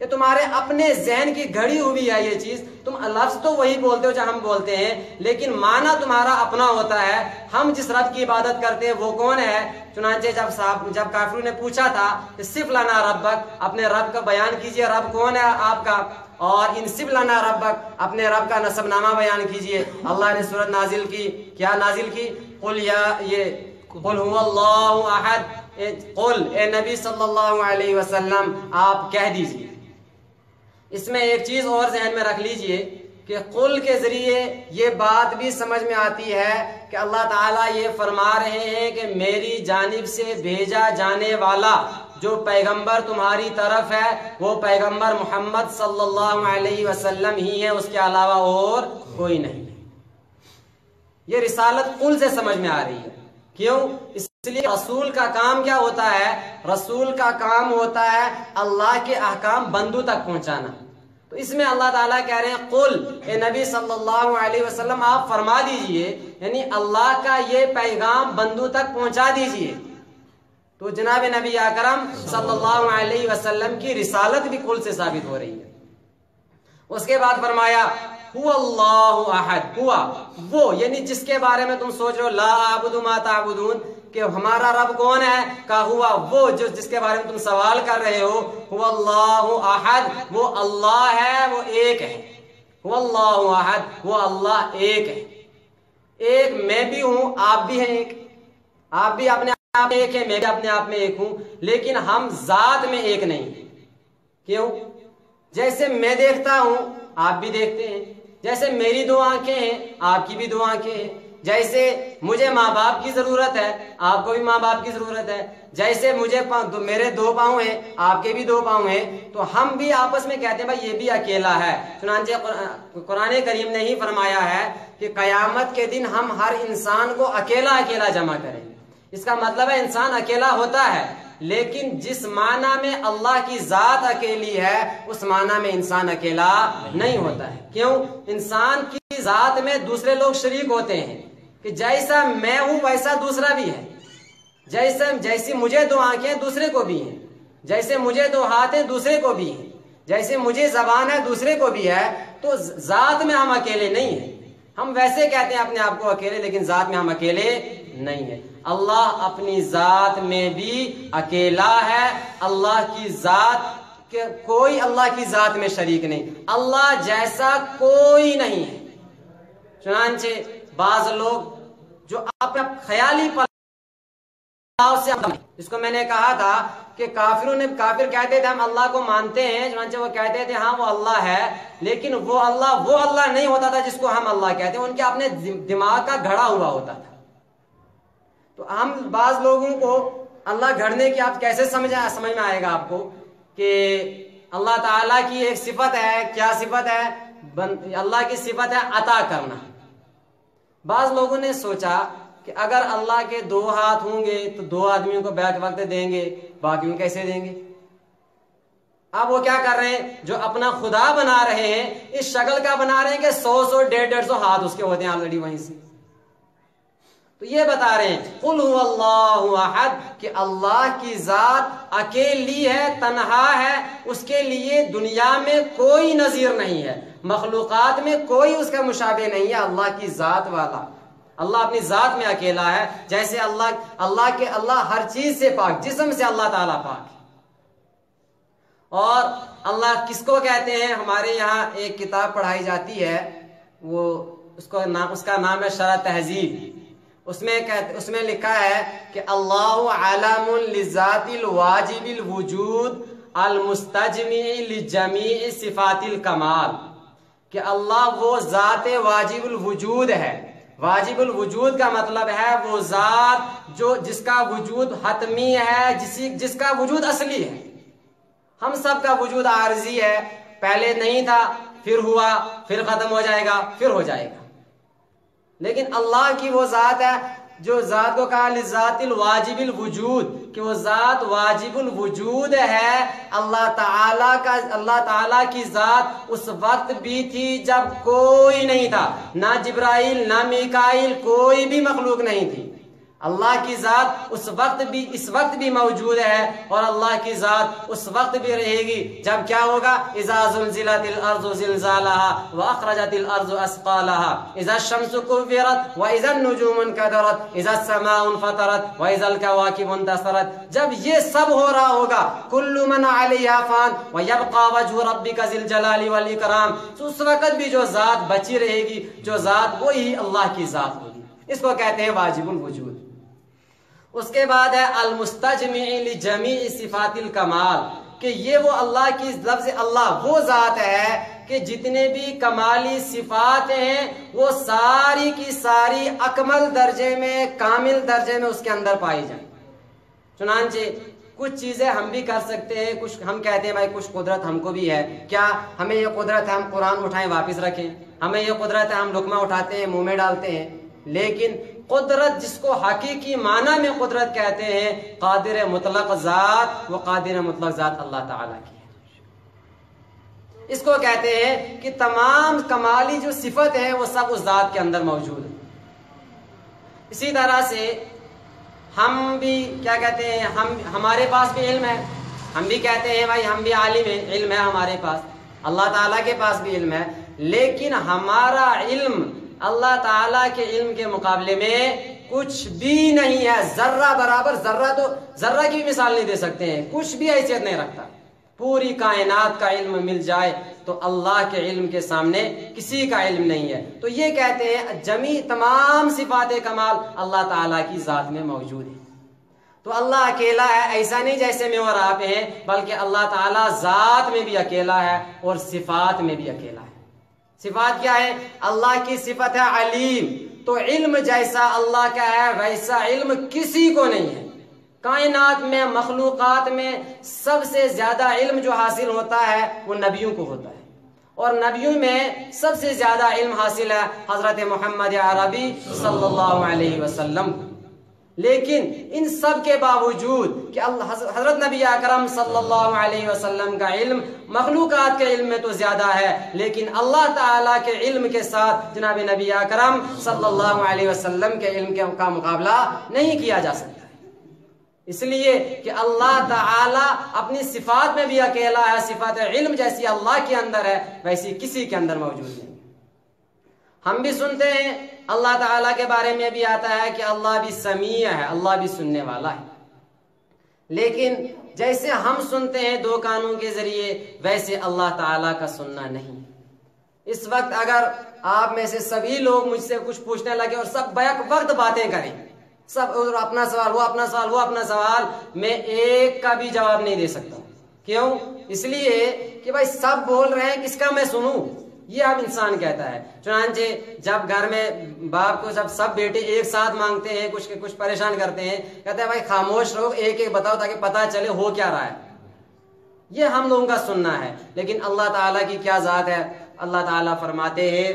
یہ تمہارے اپنے ذہن کی گھڑی ہوئی ہے یہ چیز. تم لفظ تو وہی بولتے ہو جو ہم بولتے ہیں لیکن معنی تمہارا اپنا ہوتا ہے. ہم جس رب کی عبادت کرتے ہیں وہ کون ہے؟ چنانچہ جب کافروں نے پوچھا تھا کہ صف لنا ربک، اپنے رب کا بیان کیجئے، رب کون ہے آپ کا، اور انصب لنا ربک، اپنے رب کا نسب نامہ بیان کیجئے. اللہ نے سورت نازل کی، کیا نازل کی؟ قل هو اللہ احد قل اے نبی صلی اللہ علیہ وسلم آپ کہہ دیجئے۔ اس میں ایک چیز اور ذہن میں رکھ لیجئے کہ قل کے ذریعے یہ بات بھی سمجھ میں آتی ہے کہ اللہ تعالیٰ یہ فرما رہے ہیں کہ میری جانب سے بھیجا جانے والا جو پیغمبر تمہاری طرف ہے وہ پیغمبر محمد صلی اللہ علیہ وسلم ہی ہے، اس کے علاوہ اور کوئی نہیں ہے۔ یہ رسالت قل سے سمجھ میں آ رہی ہے۔ کیوں؟ اس لیے رسول کا کام کیا ہوتا ہے؟ رسول کا کام ہوتا ہے اللہ کے احکام بندوں تک پہنچانا۔ تو اس میں اللہ تعالیٰ کہہ رہے ہیں قل اے نبی صلی اللہ علیہ وسلم آپ فرما دیجئے، یعنی اللہ کا یہ پیغام بندوں تک پہنچا دیجئے۔ تو جناب نبی اکرم صلی اللہ علیہ وسلم کی رسالت بھی قل سے ثابت ہو رہی ہے۔ اس کے بعد فرمایا هو اللہ احد، ہوا وہ، یعنی جس کے بارے میں تم سوچ رہے ہو لا اعبد ما تعبدون کہ ہمارا رب کون ہے، کہا ہوا وہ جس کے بارے میں تم سوال کر رہے ہو، هو اللہ احد، وہ اللہ ہے، وہ ایک ہے۔ هو اللہ احد، وہ اللہ ایک ہے۔ ایک میں بھی ہوں، آپ بھی ہیں ایک، آپ بھی اپنے آپ میں ایک ہے، میں بھی اپنے آپ میں ایک ہوں، لیکن ہم ذات میں ایک نہیں۔ کیوں؟ جیسے میں دیکھتا ہوں آپ بھی دیکھتے ہیں، جیسے میری دو آنکھیں ہیں آپ کی بھی دو آنکھیں ہیں، جیسے مجھے ماں باپ کی ضرورت ہے آپ کو بھی ماں باپ کی ضرورت ہے، جیسے مجھے میرے دو پاؤں ہیں آپ کے بھی دو پاؤں ہیں، تو ہم بھی آپس میں کہتے ہیں بھائی یہ بھی اکیلا ہے۔ چنانچہ قرآن کریم نے ہی فرمایا ہے کہ قیامت کے دن ہم ہر انسان کو اکیلا اکیلا جمع کریں گے۔ اس کا مطلب ہے انسان اکیلا ہوتا ہے، لیکن جس معنی میں اللہ کی ذات اکیلی ہے اس معنی میں انسان اکیلا نہیں ہوتا ہے۔ کیوں؟ انسان کی ذات میں دوسرے لوگ شریک ہوتے ہیں کہ جیسا میں ہوں ویسا دوسرا بھی ہے، جیسی مجھے دو آنکھیں دوسرے کو بھی ہیں، جیسے مجھے دو ہاتھ ہیں دوسرے کو بھی ہیں، جیسے مجھے زبان ہے دوسرے کو بھی ہے۔ تو ذات میں ہم اکیلے نہیں ہیں۔ ہم ویسے کہتے ہیں اپنے آپ کو اکیلے، لیکن ذات میں ہم اکیلے نہیں ہیں۔ اللہ اپنی ذات میں بھی اکیلا ہے، اللہ کی ذات کوئی اللہ کی ذات میں شریک نہیں، اللہ جیسا کوئی نہیں ہے۔ چنانچہ بعض لوگ جو اپنا خیالی سے، اس کو میں نے کہا تھا کہ کافر کہتے تھے ہم اللہ کو مانتے ہیں، چنانچہ وہ کہتے تھے ہاں وہ اللہ ہے، لیکن وہ اللہ نہیں ہوتا تھا جس کو ہم اللہ کہتے ہیں، ان کے اپنے دماغ کا گھڑا ہوا ہوتا تھا۔ تو ہم بعض لوگوں کو اللہ گھڑنے کی آپ کیسے سمجھ میں آئے گا آپ کو کہ اللہ تعالیٰ کی ایک صفت ہے، کیا صفت ہے؟ اللہ کی صفت ہے عطا کرنا۔ بعض لوگوں نے سوچا کہ اگر اللہ کے دو ہاتھ ہوں گے تو دو آدمیوں کو بیک وقت دیں گے، باقیوں کیسے دیں گے؟ اب وہ کیا کر رہے ہیں؟ جو اپنا خدا بنا رہے ہیں اس شکل کا بنا رہے ہیں کہ 100 150 ہاتھ اس کے ہوتے ہیں آلریڈی وہیں سے۔ تو یہ بتا رہے ہیں قل هو اللہ احد کہ اللہ کی ذات اکیلی ہے، تنہا ہے، اس کے لیے دنیا میں کوئی نظیر نہیں ہے، مخلوقات میں کوئی اس کا مشابہ نہیں ہے، اللہ کی ذات والا۔ اللہ اپنی ذات میں اکیلا ہے، جیسے اللہ ہر چیز سے پاک، جسم سے اللہ تعالیٰ پاک ہے۔ اور اللہ کس کو کہتے ہیں؟ ہمارے یہاں ایک کتاب پڑھائی جاتی ہے، اس کا نام ہے شرح تہذیب۔ اس میں لکھا ہے کہ اللہ علام لذات الواجب الوجود المستجمع لجمیع صفات الکمال، کہ اللہ وہ ذات واجب الوجود ہے۔ واجب الوجود کا مطلب ہے وہ ذات جس کا وجود حتمی ہے، جس کا وجود اصلی ہے۔ ہم سب کا وجود عارضی ہے، پہلے نہیں تھا، پھر ہوا، پھر ختم ہو جائے گا، پھر ہو جائے گا۔ لیکن اللہ کی وہ ذات ہے جو ذات کو کہا لذات الواجب الوجود، کہ وہ ذات واجب الوجود ہے۔ اللہ تعالیٰ کی ذات اس وقت بھی تھی جب کوئی نہیں تھا، نہ جبرائیل نہ میکائیل، کوئی بھی مخلوق نہیں تھی۔ اللہ کی ذات اس وقت بھی موجود ہے، اور اللہ کی ذات اس وقت بھی رہے گی جب کیا ہوگا؟ اذا زلزلت الارض زلزالها واخرجت الارض اثقالها اذا الشمس كورت واذا النجوم انكدرت اذا السماء انفطرت واذا الكواكب انتثرت۔ جب یہ سب ہو رہا ہوگا، کل من علیہا فان ویبقى وجه ربک ذی الجلال والاکرام، تو اس وقت بھی جو ذات بچی رہے گی، جو ذات وہی اللہ کی ذات ہوگی۔ اس کو کہتے ہیں واجب الوجود۔ اس کے بعد ہے المستجمع لجمیع صفات الکمال، کہ یہ وہ اللہ کی لفظ اللہ وہ ذات ہے کہ جتنے بھی کمالی صفات ہیں وہ ساری کی ساری اکمل درجے میں، کامل درجے میں اس کے اندر پائی جائیں۔ چنانچہ کچھ چیزیں ہم بھی کر سکتے ہیں، کچھ ہم کہتے ہیں بھائی کچھ قدرت ہم کو بھی ہے، کیا ہمیں یہ قدرت ہے ہم قرآن اٹھائیں واپس رکھیں، ہمیں یہ قدرت ہے ہم لقمہ اٹھاتے ہیں منہ میں ڈالتے ہیں، لیکن قدرت جس کو حقیقی معنی میں قدرت کہتے ہیں، قادر مطلق ذات، وہ قادر مطلق ذات اللہ تعالیٰ کی ہے۔ اس کو کہتے ہیں کہ تمام کمالی جو صفت ہیں وہ سب اس ذات کے اندر موجود ہیں۔ اسی طرح سے ہم بھی کیا کہتے ہیں، ہمارے پاس بھی علم ہے، ہم بھی کہتے ہیں بھائی ہم بھی عالم ہیں، علم ہے ہمارے پاس، اللہ تعالیٰ کے پاس بھی علم ہے، لیکن ہمارا علم اللہ تعالیٰ کے علم کے مقابلے میں کچھ بھی نہیں ہے، ذرہ برابر، ذرہ کی مثال نہیں دے سکتے ہیں، کچھ بھی حیثیت نہیں رکھتا۔ پوری کائنات کا علم مل جائے تو اللہ کے علم کے سامنے کسی کا علم نہیں ہے۔ تو یہ کہتے ہیں تمام صفات کمال اللہ تعالیٰ کی ذات میں موجود ہے۔ تو اللہ اکیلا ہے، ایسا نہیں جیسے میں اور آپ ہیں، بلکہ اللہ تعالیٰ ذات میں بھی اکیلا ہے اور صفات میں بھی اکیلا ہے۔ صفات کیا ہے؟ اللہ کی صفت ہے علیم، تو علم جیسا اللہ کا ہے ویسا علم کسی کو نہیں ہے۔ کائنات میں، مخلوقات میں سب سے زیادہ علم جو حاصل ہوتا ہے وہ نبیوں کو ہوتا ہے، اور نبیوں میں سب سے زیادہ علم حاصل ہے حضرت محمد عربی صلی اللہ علیہ وسلم کو۔ لیکن ان سب کے باوجود کہ حضرت نبی اکرم صلی اللہ علیہ وسلم کا علم مخلوقات کے علم میں تو زیادہ ہے، لیکن اللہ تعالیٰ کے علم کے ساتھ جناب نبی اکرم صلی اللہ علیہ وسلم کے علم کا مقابلہ نہیں کیا جا سکتا، اس لیے کہ اللہ تعالیٰ اپنی صفات میں بھی اکیلا ہے، صفات علم جیسی اللہ کے اندر ہے ویسی کسی کے اندر موجود نہیں۔ ہم بھی سنتے ہیں، اللہ تعالیٰ کے بارے میں بھی آتا ہے کہ اللہ بھی سمیع ہے، اللہ بھی سننے والا ہے، لیکن جیسے ہم سنتے ہیں دو کانوں کے ذریعے ویسے اللہ تعالیٰ کا سننا نہیں۔ اس وقت اگر آپ میں سے سبھی لوگ مجھ سے کچھ پوچھنے لگے اور سب بیک وقت باتیں کریں، سب اپنا سوال، وہ اپنا سوال، وہ اپنا سوال، میں ایک کا بھی جواب نہیں دے سکتا۔ کیوں؟ اس لیے کہ بھائی سب بول رہے ہیں، کس کا میں سنوں؟ یہ اب انسان کہتا ہے۔ چنانچہ جب گھر میں باپ کو جب سب بیٹے ایک ساتھ مانگتے ہیں، کچھ پریشان کرتے ہیں، کہتے ہیں بھائی خاموش رہو، ایک ایک بتاؤ تاکہ پتہ چلے ہو کیا رہا ہے۔ یہ ہم لوگوں کا سننا ہے، لیکن اللہ تعالیٰ کی کیا ذات ہے؟ اللہ تعالیٰ فرماتے ہیں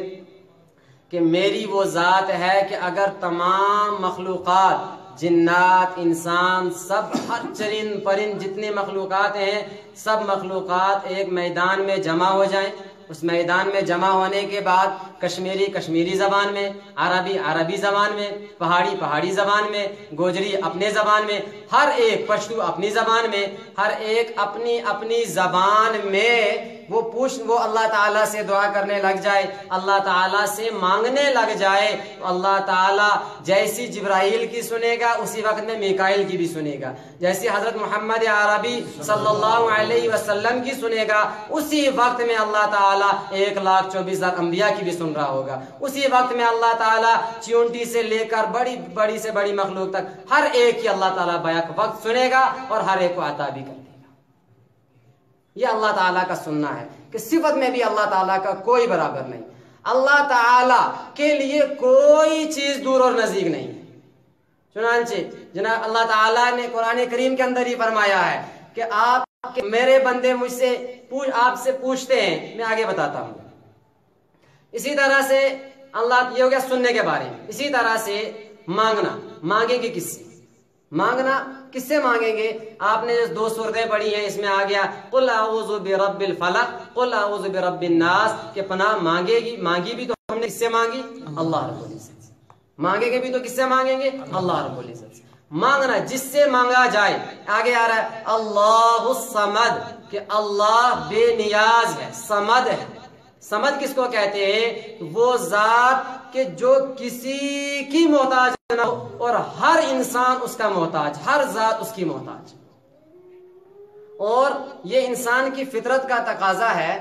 کہ میری وہ ذات ہے کہ اگر تمام مخلوقات، جنات، انسان، سب، ہر چرند پرند جتنے مخلوقات ہیں، سب مخلوقات ایک میدان میں جمع ہو جائیں، اس میدان میں جمع ہونے کے بعد کشمیری زبان میں، عربی زبان میں، پہاڑی زبان میں، گوجری اپنے زبان میں، ہر ایک پشتو اپنی زبان میں، ہر ایک اپنی زبان میں وہ اللہ تعالیٰ سے دعا کرنے لگ جائے، اللہ تعالیٰ سے مانگنے لگ جائے، تو اللہ تعالیٰ جیسی جبرائیل کی سنے گا اسی وقت میں میکائیل کی بھی سنے گا، جیسی حضرت محمد عربی صلی اللہ علیہ وسلم کی سنے گا اسی وقت میں اللہ تعالیٰ 1,24,000 انبیاء کی بھی سن رہا ہوگا، اسی وقت میں اللہ تعالیٰ چیونٹی سے لے کر بڑی سے بڑی مخلوق تک ہر ایک کی اللہ تعالیٰ بیک وقت سنے گا اور ہر ایک کو عطا بھی کر دے گا۔ یہ اللہ تعالیٰ کا سننا ہے کہ صفت میں بھی اللہ تعالیٰ کا کوئی برابر نہیں، اللہ تعالیٰ کے لیے کوئی چیز دور اور نزدیک نہیں ہے۔ چنانچہ جناب اللہ تعالیٰ نے قرآن کریم کے اندر ہی فرمایا ہے کہ آپ میرے بندے مجھ سے آپ سے پوچھتے ہیں، میں آگے بتاتا ہوں۔ اسی طرح سے اللہ، یہ ہو گیا سننے کے بارے میں۔ اسی طرح سے مانگنا، مانگیں گے کس سے؟ مانگنا کس سے مانگیں گے؟ آپ نے جو 2 سورتیں پڑھی ہیں اس میں آ گیا قل اعوذ برب الفلق، قل اعوذ برب الناس، کہ پناہ مانگی بھی تو ہم نے کس سے مانگی؟ اللہ رب العزت سے۔ مانگیں گے بھی تو کس سے مانگیں گے؟ اللہ رب العزت سے۔ مانگنا جس سے مانگا جائے، آگے آ رہا ہے اللہ الصمد، کہ اللہ بے نیاز ہے، صمد ہے۔ صمد کس کو کہتے ہیں؟ وہ ذات کہ جو کسی کی محتاج نہ ہو اور ہر انسان اس کا محتاج، ہر ذات اس کی محتاج۔ اور یہ انسان کی فطرت کا تقاضا ہے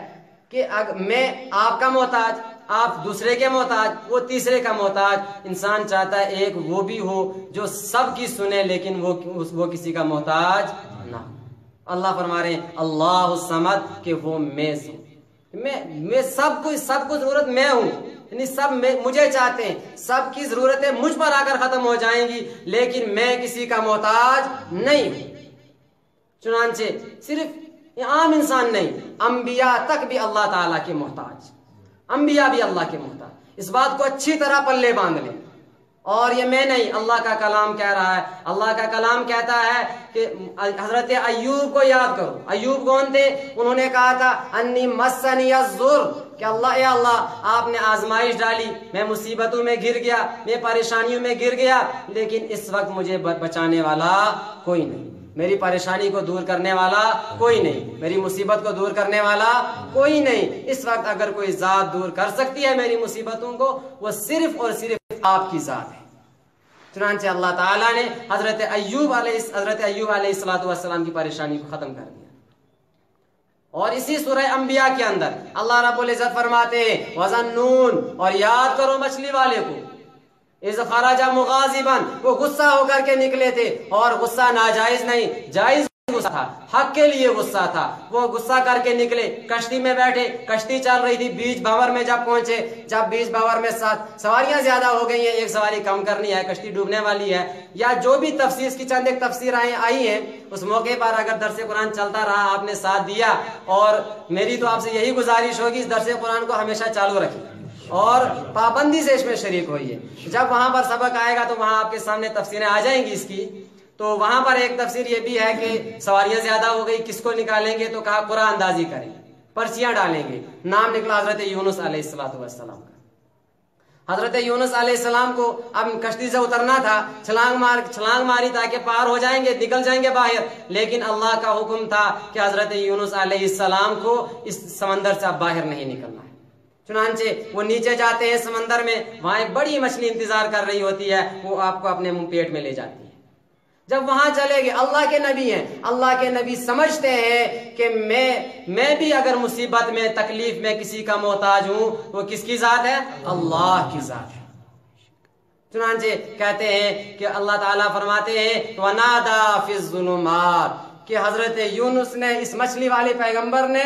کہ میں آپ کا محتاج، آپ دوسرے کے محتاج، وہ تیسرے کا محتاج. انسان چاہتا ہے ایک وہ بھی ہو جو سب کی سنے لیکن وہ کسی کا محتاج نہ. اللہ فرما رہے ہیں اللہ الصمد کہ وہ میں سب کو ضرورت میں ہوں، یعنی سب مجھے چاہتے ہیں، سب کی ضرورتیں مجھ پر آ کر ختم ہو جائیں گی لیکن میں کسی کا محتاج نہیں ہوں. چنانچہ صرف عام انسان نہیں، انبیاء تک بھی اللہ تعالیٰ کے محتاج، انبیاء بھی اللہ کے محتاج. اس بات کو اچھی طرح پلے باندھ لیں. اور یہ میں نہیں، اللہ کا کلام کہہ رہا ہے. اللہ کا کلام کہتا ہے کہ حضرت ایوب کو یاد کرو. ایوب کون تھے؟ انہوں نے کہا تھا انی مسنی الضر، کہ اللہ اے اللہ آپ نے آزمائش ڈالی، میں مصیبتوں میں گر گیا، میں پریشانیوں میں گر گیا، لیکن اس وقت مجھے بچانے والا کوئی نہیں، میری پریشانی کو دور کرنے والا کوئی نہیں، میری مصیبت کو دور کرنے والا کوئی نہیں. اس وقت اگر کوئی ذات دور کر سکتی ہے میری مصیبتوں کو، وہ صرف اور صرف آپ کی ذات ہے. چنانچہ اللہ تعالیٰ نے حضرت ایوب علیہ السلام کی پریشانی کو ختم کر دیا. اور اسی سورہ انبیاء کے اندر اللہ رب العزت فرماتے ہیں وَظَنُّونَ، اور یاد کرو مچھلی والے کو، اِذْ خَرَجَ مُغَاضِبًا، وہ غصہ ہو کر کے نکلے تھے، اور غصہ ناجائز نہیں، جائز غصہ تھا، حق کے لیے غصہ تھا. وہ غصہ کر کے نکلے، کشتی میں بیٹھے، کشتی چل رہی تھی، بیچ بھنور میں جب پہنچے، جب بیچ بھنور میں سواریاں زیادہ ہو گئی ہیں، ایک سواری کم کرنی ہے، کشتی ڈوبنے والی ہے، یا جو بھی تفسیر کی چند ایک تفسیر آئی ہیں، اس موقع پر اگر درس قرآن چلتا رہا، آپ نے ساتھ دیا، اور میری تو آپ سے یہی گزارش ہوگی اس درس قرآن کو ہمیشہ چالو رکھیں اور پابندی سے اس میں شریک ہوئیے. جب وہاں پر سبق آئے گا تو وہاں آپ کے سامنے تفسیریں آ جائیں گی اس کی. تو وہاں پر ایک تفسیر یہ بھی ہے کہ سواریاں زیادہ ہو گئی، کس کو نکالیں گے؟ تو کہا قرآن اندازی کریں گے، پرچیاں ڈالیں گے. نام نکلا حضرت یونس علیہ السلام کا. حضرت یونس علیہ السلام کو اب کشتی سے اترنا تھا، چھلانگ ماری تاکہ پار ہو جائیں گے، نکل جائیں گے باہر، لیکن اللہ کا حکم تھا کہ حضرت یونس علیہ السلام کو اس سمندر سے اب باہر نہیں نکلنا ہے. چنانچہ وہ نیچے جاتے ہیں سمندر میں، وہاں ایک بڑی مچھلی انتظار کر رہی ہوتی ہے، وہ آپ کو اپنے منہ پیٹ میں لے جاتی ہے. جب وہاں چلے گئے، اللہ کے نبی ہیں، اللہ کے نبی سمجھتے ہیں کہ میں بھی اگر مصیبت میں تکلیف میں کسی کا محتاج ہوں، وہ کس کی ذات ہے؟ اللہ کی ذات ہے. چنانچہ کہتے ہیں کہ اللہ تعالیٰ فرماتے ہیں وَنَادَى فِي الظُّلُمَاتِ، کہ حضرت یونس نے، اس مچھلی والے پیغمبر نے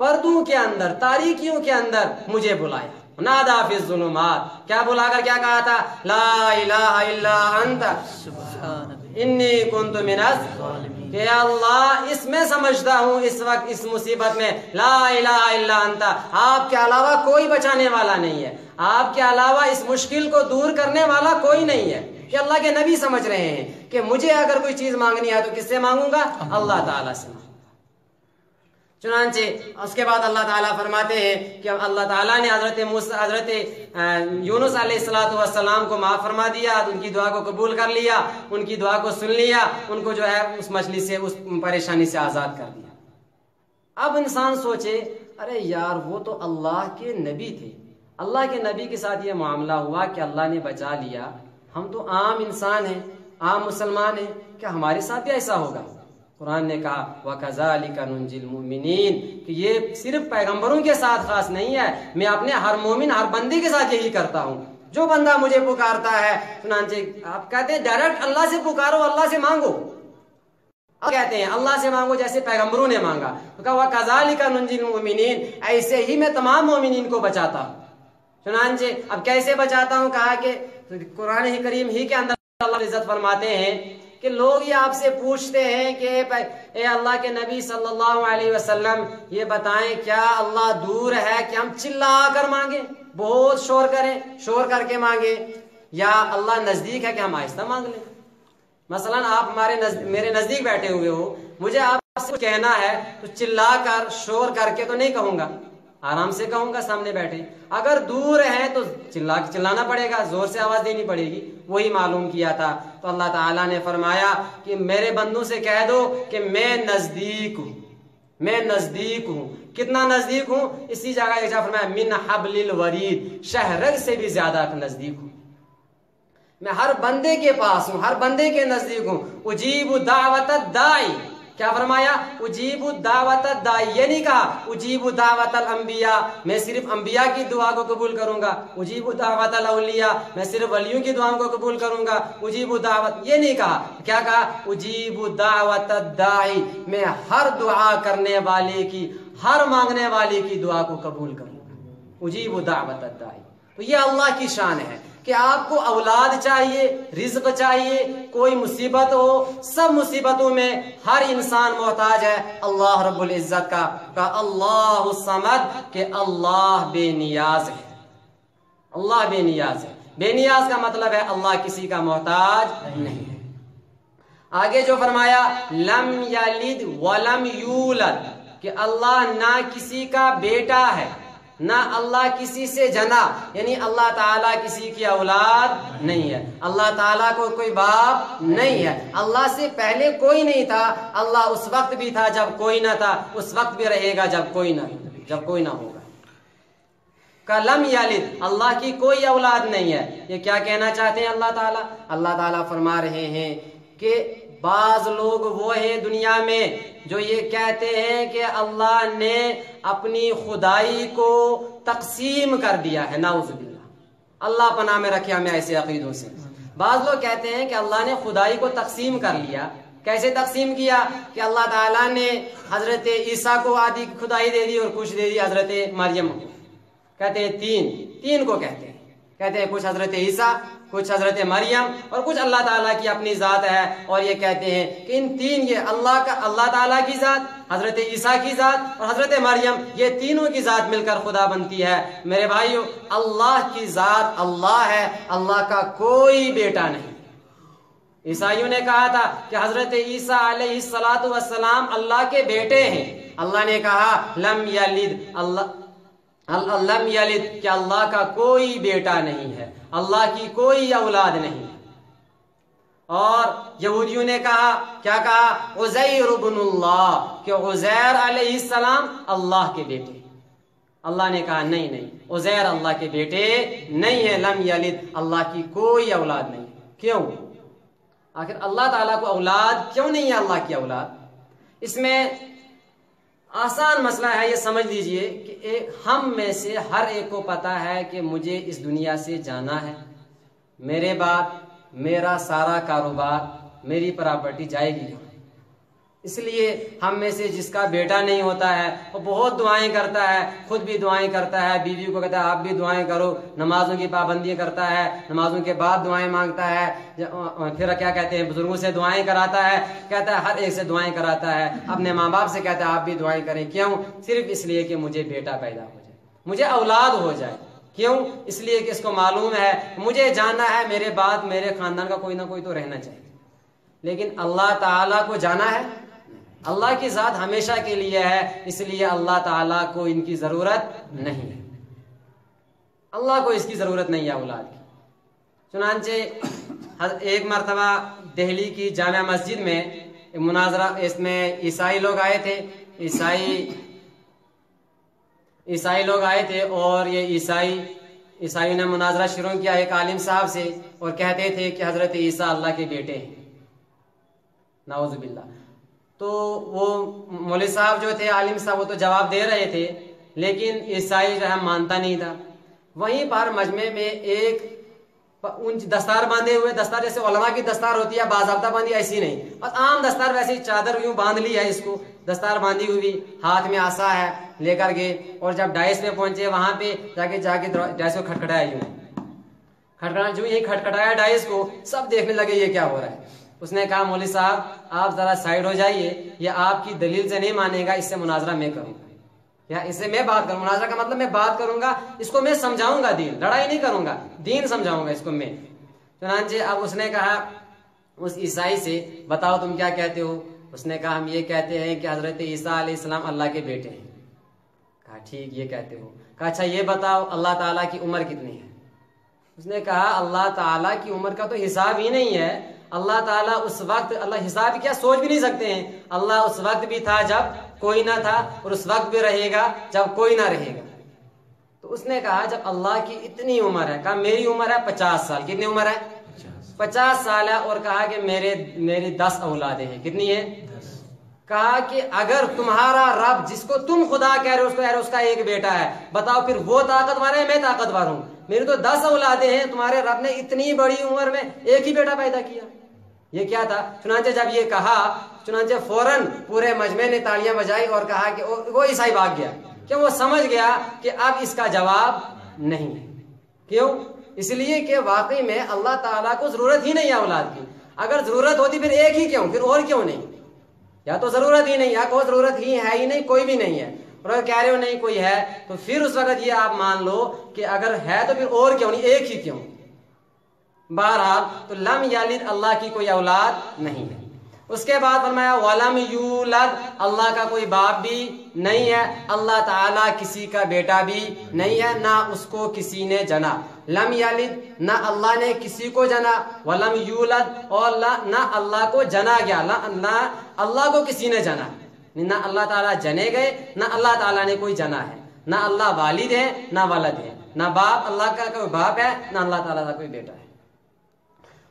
پردوں کے اندر، تاریکیوں کے اندر مجھے بلایا. نادا فی الظلمات، کیا بلا کر کیا کہا تھا؟ لا الہ الا انت انی کنت من الظالمین، کہ اللہ اس میں سمجھتا ہوں اس وقت اس مصیبت میں لا الہ الا انت، آپ کے علاوہ کوئی بچانے والا نہیں ہے، آپ کے علاوہ اس مشکل کو دور کرنے والا کوئی نہیں ہے. کہ اللہ کے نبی سمجھ رہے ہیں کہ مجھے اگر کوئی چیز مانگنی ہے تو کس سے مانگوں گا؟ اللہ تعالیٰ سے. چنانچہ اس کے بعد اللہ تعالیٰ فرماتے ہیں کہ اللہ تعالیٰ نے حضرت یونس علیہ السلام کو معاف فرما دیا، ان کی دعا کو قبول کر لیا، ان کی دعا کو سن لیا، ان کو جو ہے اس مچھلی سے، اس پریشانی سے آزاد کر دیا. اب انسان سوچے ارے یار وہ تو اللہ کے نبی تھے، اللہ کے نبی کے ساتھ یہ معاملہ ہوا کہ اللہ نے بچا لیا، ہم تو عام انسان ہیں، عام مسلمان ہیں، کیا ہمارے ساتھ بھی ایسا ہوگا؟ قرآن نے کہا وَكَذَلِكَ نُنْجِي الْمُؤْمِنِينَ، کہ یہ صرف پیغمبروں کے ساتھ خاص نہیں ہے، میں اپنے ہر مومن، ہر بندے کے ساتھ یہی کرتا ہوں. جو بندہ مجھے پکارتا ہے، چنانچہ آپ کہتے ہیں ڈائریکٹ اللہ سے پکارو، اللہ سے مانگو. آپ کہتے ہیں اللہ سے مانگو جیسے پیغمبروں نے مانگا، تو کہا وَكَذَلِكَ نُنْجِي الْمُؤْمِنِينَ، ایسے ہی میں تمام مومنین کو بچاتا ہوں. چنانچہ اب کیسے بچاتا ہوں؟ کہا کہ قرآن کریم ہی کے اندر اللہ عزت فرماتے ہیں کہ لوگ یہ آپ سے پوچھتے ہیں کہ اے اللہ کے نبی صلی اللہ علیہ وسلم یہ بتائیں کیا اللہ دور ہے کہ ہم چلا کر مانگیں، بہت شور کریں، شور کر کے مانگیں، یا اللہ نزدیک ہے کہ ہم آہستہ مانگ لیں؟ مثلا آپ میرے نزدیک بیٹھے ہوئے ہو، مجھے آپ سے کہنا ہے تو چلا کر شور کر کے تو نہیں کہوں گا، آرام سے کہوں گا سامنے بیٹھے. اگر دور ہیں تو چلانا پڑے گا، زور سے آواز دینی پڑے گی. وہی معلوم کیا تھا. تو اللہ تعالیٰ نے فرمایا کہ میرے بندوں سے کہہ دو کہ میں نزدیک ہوں، میں نزدیک ہوں. کتنا نزدیک ہوں؟ اسی جگہ ایک جگہ فرمایا من حبل الورید، شہرگ سے بھی زیادہ نزدیک ہوں. میں ہر بندے کے پاس ہوں، ہر بندے کے نزدیک ہوں. اجیب دعوت الداعی، کیا فرمایا؟ اجیب الدعوت الداعی، یہ نہیں کہا اجیب دعوت الانبیاء، میں صرف انبیاء کی دعا کو قبول کروں گا، اجیب دعوت الاولیاء، میں صرف ولیوں کی دعاؤں کو قبول کروں گا، اجیب دعوت، یہ نہیں کہا، کیا کہا؟ اجیب دعوت الداعی، میں ہر دعا کرنے والے کی، ہر مانگنے والے کی دعا کو قبول کروں گا، اجیب دعوت الداعی۔ تو یہ اللہ کی شان ہے کہ آپ کو اولاد چاہیے، رزق چاہیے، کوئی مصیبت ہو، سب مصیبتوں میں ہر انسان محتاج ہے اللہ رب العزت کا اللہ الصمد، کہ اللہ بے نیاز ہے، اللہ بے نیاز ہے۔ بے نیاز کا مطلب ہے اللہ کسی کا محتاج نہیں ہے۔ آگے جو فرمایا لم یلد ولم یولد، کہ اللہ نہ کسی کا بیٹا ہے، نہ اللہ کسی سے جنا، یعنی اللہ تعالیٰ کسی کی اولاد نہیں ہے، اللہ تعالیٰ کو کوئی باپ نہیں ہے، اللہ سے پہلے کوئی نہیں تھا، اللہ اس وقت بھی تھا جب کوئی نہ تھا، اس وقت بھی رہے گا جب کوئی نہ ہوگا۔ لم یلد، اللہ کی کوئی اولاد نہیں ہے۔ یہ کیا کہنا چاہتے ہیں اللہ تعالیٰ؟ اللہ تعالیٰ فرما رہے ہیں کہ بعض لوگ وہ ہیں دنیا میں جو یہ کہتے ہیں کہ اللہ نے اپنی خدائی کو تقسیم کر دیا ہے، نعوذ باللہ، اللہ پناہ میں رکھے ہمیں ایسے عقیدوں سے۔ بعض لوگ کہتے ہیں کہ اللہ نے خدائی کو تقسیم کر لیا۔ کیسے تقسیم کیا؟ کہ اللہ تعالیٰ نے حضرت عیسیٰ کو آدھی خدائی دے دی اور کچھ دے دی حضرت مریم کو۔ کہتے ہیں تین کو کہتے ہیں کچھ حضرت عیسیٰ، کچھ حضرت مریم، اور کچھ اللہ تعالیٰ کی اپنی ذات ہے، اور یہ کہتے ہیں کہ ان تین، یہ اللہ تعالیٰ کی ذات، حضرت عیسیٰ کی ذات اور حضرت مریم، یہ تینوں کی ذات مل کر خدا بنتی ہے۔ میرے بھائیو، اللہ کی ذات اللہ ہے، اللہ کا کوئی بیٹا نہیں۔ عیسائیوں نے کہا تھا کہ حضرت عیسیٰ علیہ السلام اللہ کے بیٹے ہیں۔ اللہ نے کہا لم یلد، لم یلد، کہ اللہ کا کوئی بیٹا نہیں ہے، اللہ کی کوئی اولاد نہیں۔ اور یہودیوں نے کہا، کیا کہا؟ عزیر ابن اللہ، کہ عزیر علیہ السلام اللہ کے بیٹے۔ اللہ نے کہا نہیں، عزیر اللہ کے بیٹے نہیں ہے، لم یلد، اللہ کی کوئی اولاد نہیں۔ کیوں؟ آخر اللہ تعالیٰ کو اولاد کیوں نہیں ہے؟ اللہ کی اولاد، اس میں آسان مسئلہ ہے، یہ سمجھ لیجئے کہ ہم میں سے ہر ایک کو پتا ہے کہ مجھے اس دنیا سے جانا ہے، میرے بعد میرا سارا کاروبار، میری پراپرٹی جائے گی۔ اس لیے ہم میں سے جس کا بیٹا نہیں ہوتا ہے وہ بہت دعائیں کرتا ہے، خود بھی دعائیں کرتا ہے، بیوی کو کہتا ہے آپ بھی دعائیں کرو، نمازوں کی پابندی کرتا ہے، نمازوں کے بعد دعائیں مانگتا ہے، پھر کیا کہتے ہیں بزرگوں سے دعائیں کراتا ہے، کہتا ہے ہر ایک سے دعائیں کراتا ہے، اپنے ماں باپ سے کہتا ہے آپ بھی دعائیں کریں۔ کیوں؟ صرف اس لیے کہ مجھے بیٹا پیدا ہو جائے، مجھے اولاد ہو جائے۔ کیوں؟ اس لیے کہ اس کو معلوم ہے مجھے جانا ہے، میرے بعد میرے خاندان کا کوئی نہ کوئی تو رہنا چاہیے۔ لیکن اللہ تعالیٰ کو جانا ہے، اللہ کی ذات ہمیشہ کے لیے ہے، اس لیے اللہ تعالیٰ کو ان کی ضرورت نہیں ہے، اللہ کو اس کی ضرورت نہیں ہے اولاد کی۔ چنانچہ ایک مرتبہ دہلی کی جامع مسجد میں مناظرہ، اس میں عیسائی لوگ آئے تھے، عیسائی لوگ آئے تھے، اور یہ عیسائیوں نے مناظرہ شروع کیا ایک عالم صاحب سے، اور کہتے تھے کہ حضرت عیسیٰ اللہ کے بیٹے ہیں، نعوذ باللہ۔ تو وہ مولوی صاحب جو تھے، عالم صاحب، وہ تو جواب دے رہے تھے، لیکن عیسائی جو ہے مانتا نہیں تھا۔ وہیں پر مجمع میں ایک دستار باندھے ہوئے، دستار جیسے علماء کی دستار ہوتی ہے باضابطہ باندھی، ایسی نہیں، بس عام دستار، ویسے چادر یوں باندھ لی ہے، اس کو دستار باندھی ہوئی، ہاتھ میں عصا ہے، لے کر گئے، اور جب ڈائس پہ پہنچے وہاں پہ جا کے ڈائس کو کھٹکھٹایا، جو یہی کھٹکھٹایا ڈائس کو، سب دیکھنے لگے یہ کیا ہو رہا ہے۔ اس نے کہا مولوی صاحب آپ ذرا سائڈ ہو جائیے، یہ آپ کی دلیل سے نہیں مانے گا، اس سے مناظرہ میں کروں گا، یا اس سے میں بات کروں، مناظرہ کا مطلب میں بات کروں گا، اس کو میں سمجھاؤں گا، دین، لڑائی نہیں کروں گا، دین سمجھاؤں گا اس کو میں۔ چنانچہ اب اس نے کہا اس عیسائی سے بتاؤ تم کیا کہتے ہو؟ اس نے کہا ہم یہ کہتے ہیں کہ حضرت عیسیٰ علیہ السلام اللہ کے بیٹے ہیں۔ کہا ٹھیک یہ کہتے ہو، کہا اچھا یہ بتاؤ اللہ تعالیٰ کی عمر کتنی ہے؟ اس نے کہا اللہ تعالیٰ کی عمر کا تو حساب ہی نہیں ہے، اللہ تعالیٰ اس وقت، اللہ حساب کیا سوچ بھی نہیں سکتے ہیں، اللہ اس وقت بھی تھا جب کوئی نہ تھا، اور اس وقت بھی رہے گا جب کوئی نہ رہے گا۔ تو اس نے کہا جب اللہ کی اتنی عمر ہے، کہا میری عمر ہے 50 سال، کتنی عمر ہے؟ 50 سال ہے، اور کہا کہ میری 10 اولادیں ہیں، کتنی ہے؟ کہا کہ اگر تمہارا رب جس کو تم خدا کہہ رہے ہو اس کا ایک بیٹا ہے، بتاؤ پھر وہ طاقتور ہے میں طاقتور ہوں؟ میری تو 10 اولادیں ہیں، تمہارے رب نے اتنی بڑی عمر میں ایک ہی بیٹا پیدا کیا۔ یہ کیا تھا؟ چنانچہ جب یہ کہا، چنانچہ فوراً پورے مجمع نے تالیاں بجائی اور کہا کہ وہ عیسائی بھاگ گیا، کہ وہ سمجھ گیا کہ اب اس کا جواب نہیں ہے۔ کیوں؟ اس لیے کہ واقعی میں اللہ تعالیٰ کو ضرورت ہی نہیں ہے اولاد کی۔ اگر ضرورت ہوتی پھر ایک ہی کیوں، پھر اور کیوں نہیں؟ یا تو ضرورت ہی نہیں، یا کوئی ضرورت ہی ہے ہی نہیں، کوئی بھی نہیں ہے، اور اگر کہہ رہے ہو نہیں کوئی ہے تو پھر اس وقت یہ آپ مان لو کہ اگر ہے تو پھر اور کیوں نہیں، ایک ہی کیوں؟ بہرحال تو لم یلد اللہ کی کوئی اولاد نہیں ہے۔ اس کے بعد فرمایا ولم یولد، اللہ کا کوئی باپ بھی نہیں ہے، اللہ تعالیٰ کسی کا بیٹا بھی نہیں ہے، نہ اس کو کسی نے جنا۔ لم یلد، نہ اللہ نے کسی کو جنا، ولم یولد، اور نہ اللہ کو جنا گیا، نہ اللہ کو کسی نے جنا، نہ اللہ تعالیٰ جنے گئے، نہ اللہ تعالیٰ نے کوئی جنا ہے، نہ اللہ والد ہے نہ ولد ہے، نہ باپ، اللہ کا کوئی باپ ہے نہ اللہ تعالیٰ کا کوئی بیٹا ہے۔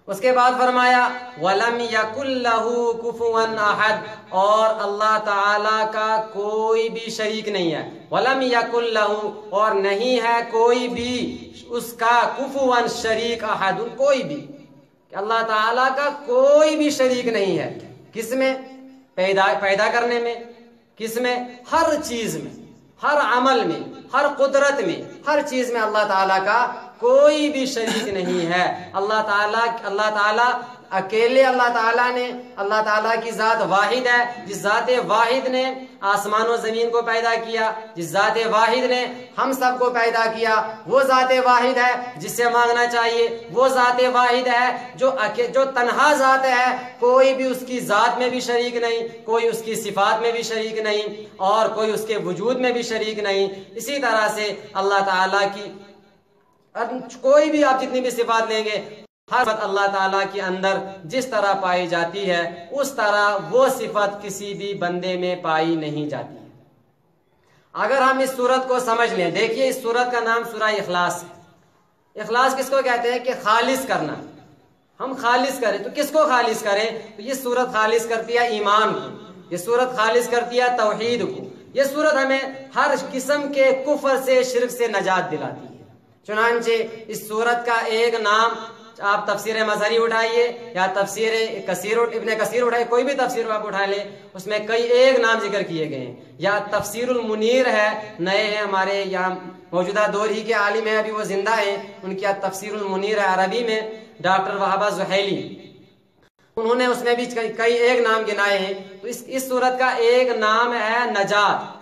اس کے بعد فرمایا وَلَمْ يَكُنْ لَهُ كُفُوًا أَحَدٌ، اور اللہ تعالیٰ کا کوئی بھی شریک نہیں ہے۔ وَلَمْ يَكُنْ لَهُ، اور نہیں ہے کوئی بھی اس کا کفواً شریک احد، کوئی بھی، کہ اللہ تعالیٰ کا کوئی بھی شریک نہیں ہے۔ کس میں؟ پیدا کرنے میں، کس میں؟ ہر چیز میں، ہر عمل میں، ہر قدرت میں، ہر چیز میں اللہ تعالیٰ کا کوئی بھی شریک نہیں ہے۔ اللہ تعالیٰ اکیلے، اللہ تعالیٰ نے، اللہ تعالیٰ کی ذات واحد ہے، جس ذات واحد نے آسمان و زمین کو پیدا کیا، جس ذات واحد نے ہم سب کو پیدا کیا، وہ ذات واحد ہے جس سے مانگنا چاہیے، وہ ذات واحد ہے جو تنہا ذات ہے، کوئی بھی اس کی ذات میں بھی شریک نہیں، کوئی اس کی صفات میں بھی شریک نہیں، اور کوئی اس کے وجود میں بھی شریک نہیں۔ اسی طرح سے اللہ تعالیٰ کی کوئی بھی آپ جتنی بھی صفات لیں گے، ہر صفت اللہ تعالیٰ کے اندر جس طرح پائی جاتی ہے اس طرح وہ صفت کسی بھی بندے میں پائی نہیں جاتی ہے۔ اگر ہم اس صورت کو سمجھ لیں، دیکھیے اس صورت کا نام سورہ اخلاص ہے۔ اخلاص کس کو کہتے ہیں؟ کہ خالص کرنا، ہم خالص کریں۔ تو کس کو خالص کریں؟ تو یہ صورت خالص کرتی ہے ایمان کو، یہ صورت خالص کرتی ہے توحید کو، یہ صورت ہمیں ہر قسم کے کفر سے، شرک سے نجات دلاتی ہے۔ چنانچہ اس صورت کا ایک نام آپ تفسیر مظہری اٹھائیے یا تفسیر ابن کثیر اٹھائیے، کوئی بھی تفسیر آپ اٹھا لیں، اس میں کئی ایک نام ذکر کیے گئے ہیں۔ یا تفسیر المنیر ہے، نئے ہیں ہمارے یہاں موجودہ دور ہی کے عالم ہیں، ابھی وہ زندہ ہیں، ان کی تفسیر المنیر ہے عربی میں، ڈاکٹر وہابہ زحیلی، انہوں نے اس میں بھی کئی ایک نام گنائے ہیں۔ تو اس صورت کا ایک نام ہے نجات۔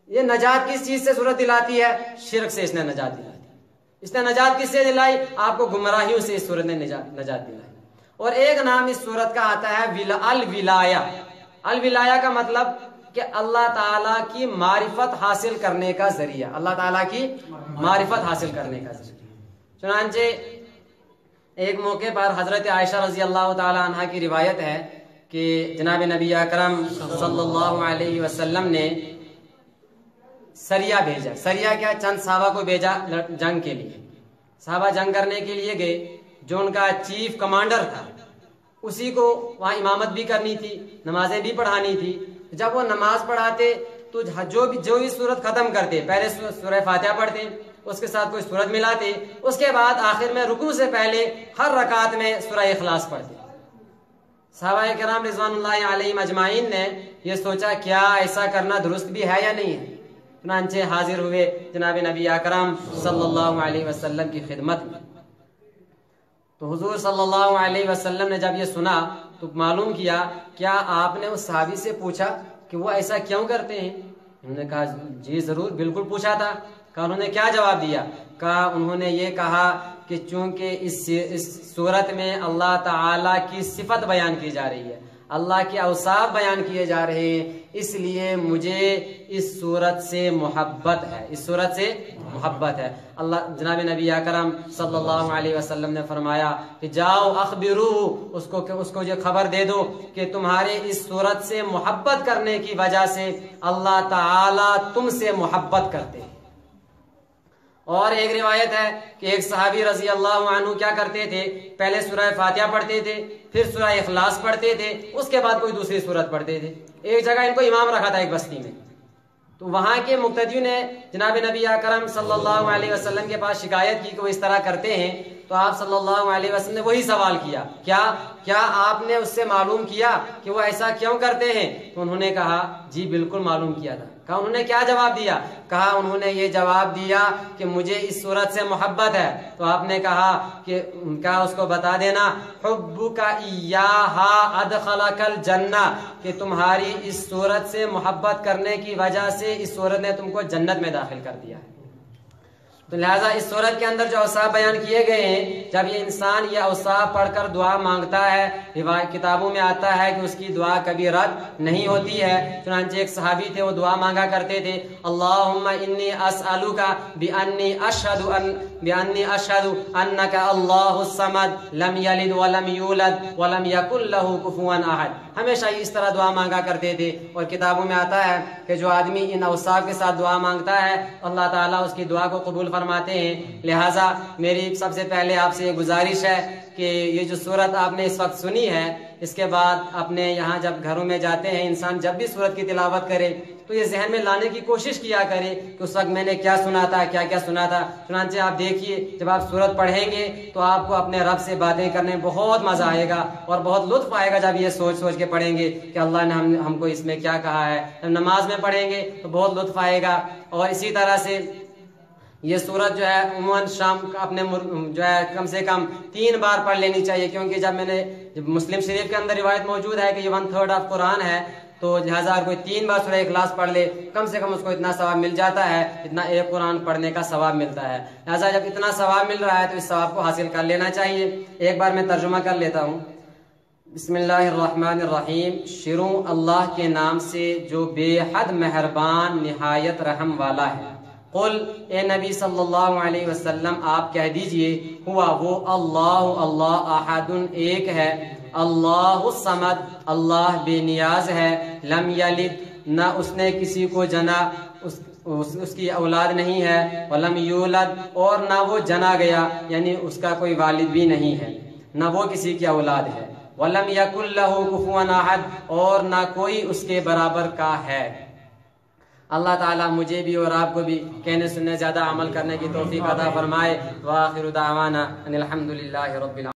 یہ نجات کس چیز سے صورت دلاتی ہے؟ شرک سے اس نے نجات دلائی۔ اس نے نجات کس سے دلائی؟ آپ کو گمراہیوں سے اس صورت نے نجات دلائی۔ اور ایک نام اس صورت کا آتا ہے الولایہ۔ الولایہ کا مطلب کہ اللہ تعالیٰ کی معرفت حاصل کرنے کا ذریعہ، اللہ تعالیٰ کی معرفت حاصل کرنے کا ذریعہ۔ چنانچہ ایک موقع پر حضرت عائشہ رضی اللہ تعالی عنہ کی روایت ہے کہ جناب نبی اکرم صلی اللہ علیہ وسلم نے سریہ بھیجا۔ سریہ کیا؟ چند صحابہ کو بھیجا جنگ کے لیے۔ صحابہ جنگ کرنے کے لیے گئے، جو ان کا چیف کمانڈر تھا اسی کو وہاں امامت بھی کرنی تھی، نمازیں بھی پڑھانی تھی۔ جب وہ نماز پڑھاتے تو جو بھی سورت ختم کرتے، پہلے سورہ فاتحہ پڑھتے، اس کے ساتھ کوئی سورت ملاتے، اس کے بعد آخر میں رکوع سے پہلے ہر رکعت میں سورہ اخلاص پڑھتے۔ صحابہ کرام رضوان اللہ علیہم اجمعین نے یہ سوچا کیا ایسا کرنا درست بھی ہے یا نہیں ہے، چنانچہ حاضر ہوئے جناب نبی اکرم صلی اللہ علیہ وسلم کی خدمت میں۔ تو حضور صلی اللہ علیہ وسلم نے جب یہ سنا تو معلوم کیا، کیا آپ نے اس صحابی سے پوچھا کہ وہ ایسا کیوں کرتے ہیں؟ انہوں نے کہا جی ضرور، بالکل پوچھا تھا۔ کہا انہوں نے کیا جواب دیا؟ کہا انہوں نے یہ کہا کہ چونکہ اس صورت میں اللہ تعالیٰ کی صفت بیان کی جا رہی ہے، اللہ کے اوصاف بیان کیے جا رہے ہیں، اس لیے مجھے اس صورت سے محبت ہے، اس صورت سے محبت ہے۔ اللہ جناب نبی اکرم صلی اللہ علیہ وسلم نے فرمایا کہ جاؤ اخبروہ، اس کو یہ خبر دے دو کہ تمہارے اس صورت سے محبت کرنے کی وجہ سے اللہ تعالی تم سے محبت کرتے ہیں۔ اور ایک روایت ہے کہ ایک صحابی رضی اللہ عنہ کیا کرتے تھے، پہلے سورہ فاتحہ پڑھتے تھے، پھر سورہ اخلاص پڑھتے تھے، اس کے بعد کوئی دوسری سورت پڑھتے تھے۔ ایک جگہ ان کو امام رکھا تھا ایک بستی میں، تو وہاں کے مقتدیوں نے جناب نبی اکرم صلی اللہ علیہ وسلم کے پاس شکایت کی کہ وہ اس طرح کرتے ہیں، تو آپ صلی اللہ علیہ وسلم نے وہی سوال کیا، کیا آپ نے اس سے معلوم کیا کہ وہ ایسا کیوں کرتے ہیں؟ تو انہوں نے کہا جی بالکل معلوم کیا تھا۔ کہا انہوں نے کیا جواب دیا؟ کہا انہوں نے یہ جواب دیا کہ مجھے اس صورت سے محبت ہے۔ تو آپ نے کہا کہ کیا اس کو بتا دینا، حبک ایہا ادخلک الجنہ، کہ تمہاری اس صورت سے محبت کرنے کی وجہ سے اس صورت نے تم کو جنت میں داخل کر دیا ہے۔ تو لہٰذا اس صورت کے اندر جو اوصاف بیان کیے گئے ہیں، جب یہ انسان یہ اوصاف پڑھ کر دعا مانگتا ہے، کتابوں میں آتا ہے کہ اس کی دعا کبھی رد نہیں ہوتی ہے۔ چنانچہ ایک صحابی تھے، وہ دعا مانگا کرتے تھے، اللہم انی اسألک بانی اشہد انک اللہ الصمد لم یلد ولم یولد ولم یکن لہ کفوا احد۔ ہمیشہ اس طرح دعا مانگا کرتے تھے، اور کتابوں میں آتا ہے کہ جو آدمی ان اوصاف کے ساتھ دعا مانگتا ہے اللہ تعالیٰ اس کی دعا کو قبول فرماتے ہیں۔ لہٰذا میری سب سے پہلے آپ سے یہ گزارش ہے کہ یہ جو صورت آپ نے اس وقت سنی ہے، اس کے بعد اپنے یہاں جب گھروں میں جاتے ہیں انسان جب بھی صورت کی تلاوت کرے تو یہ ذہن میں لانے کی کوشش کیا کرے کہ اس وقت میں نے کیا سنا تھا، کیا کیا سنا تھا۔ چنانچہ آپ دیکھیے جب آپ صورت پڑھیں گے تو آپ کو اپنے رب سے باتیں کرنے میں بہت مزہ آئے گا اور بہت لطف آئے گا جب یہ سوچ کے پڑھیں گے کہ اللہ نے ہم کو اس میں کیا کہا ہے۔ جب نماز میں پڑھیں گے تو بہت لطف آئے گا۔ اور اسی طرح سے یہ سورت جو ہے عموماً شام اپنے جو ہے کم سے کم 3 بار پڑھ لینی چاہیے، کیونکہ جب مسلم شریف کے اندر روایت موجود ہے کہ یہ 1/3 آف قرآن ہے، تو لہٰذا اگر کوئی 3 بار سورہ اخلاص پڑھ لے کم سے کم اس کو اتنا ثواب مل جاتا ہے اتنا ایک قرآن پڑھنے کا ثواب ملتا ہے۔ لہٰذا جب اتنا ثواب مل رہا ہے تو اس ثواب کو حاصل کر لینا چاہیے۔ ایک بار میں ترجمہ کر لیتا ہوں۔ بسم اللہ الرحمن الرحیم، شروع اللہ کے نام سے جو بے حد مہربان نہایت رحم والا ہے۔ قل، اے نبی صلی اللہ علیہ وسلم آپ کہہ دیجئے، ہوا وہ اللہ احد ایک ہے، اللہ الصمد اللہ بے نیاز ہے، لم یلد نہ اس نے کسی کو جنا، اس کی اولاد نہیں ہے، ولم یولد اور نہ وہ جنا گیا، یعنی اس کا کوئی والد بھی نہیں ہے، نہ وہ کسی کی اولاد ہے، ولم یکن لہ کفوا احد اور نہ کوئی اس کے برابر کا ہے۔ اللہ تعالیٰ مجھے بھی اور آپ کو بھی کہنے سننے زیادہ عمل کرنے کی توفیق عطا فرمائے۔ وآخر دعوانا ان الحمد للہ رب العالمین۔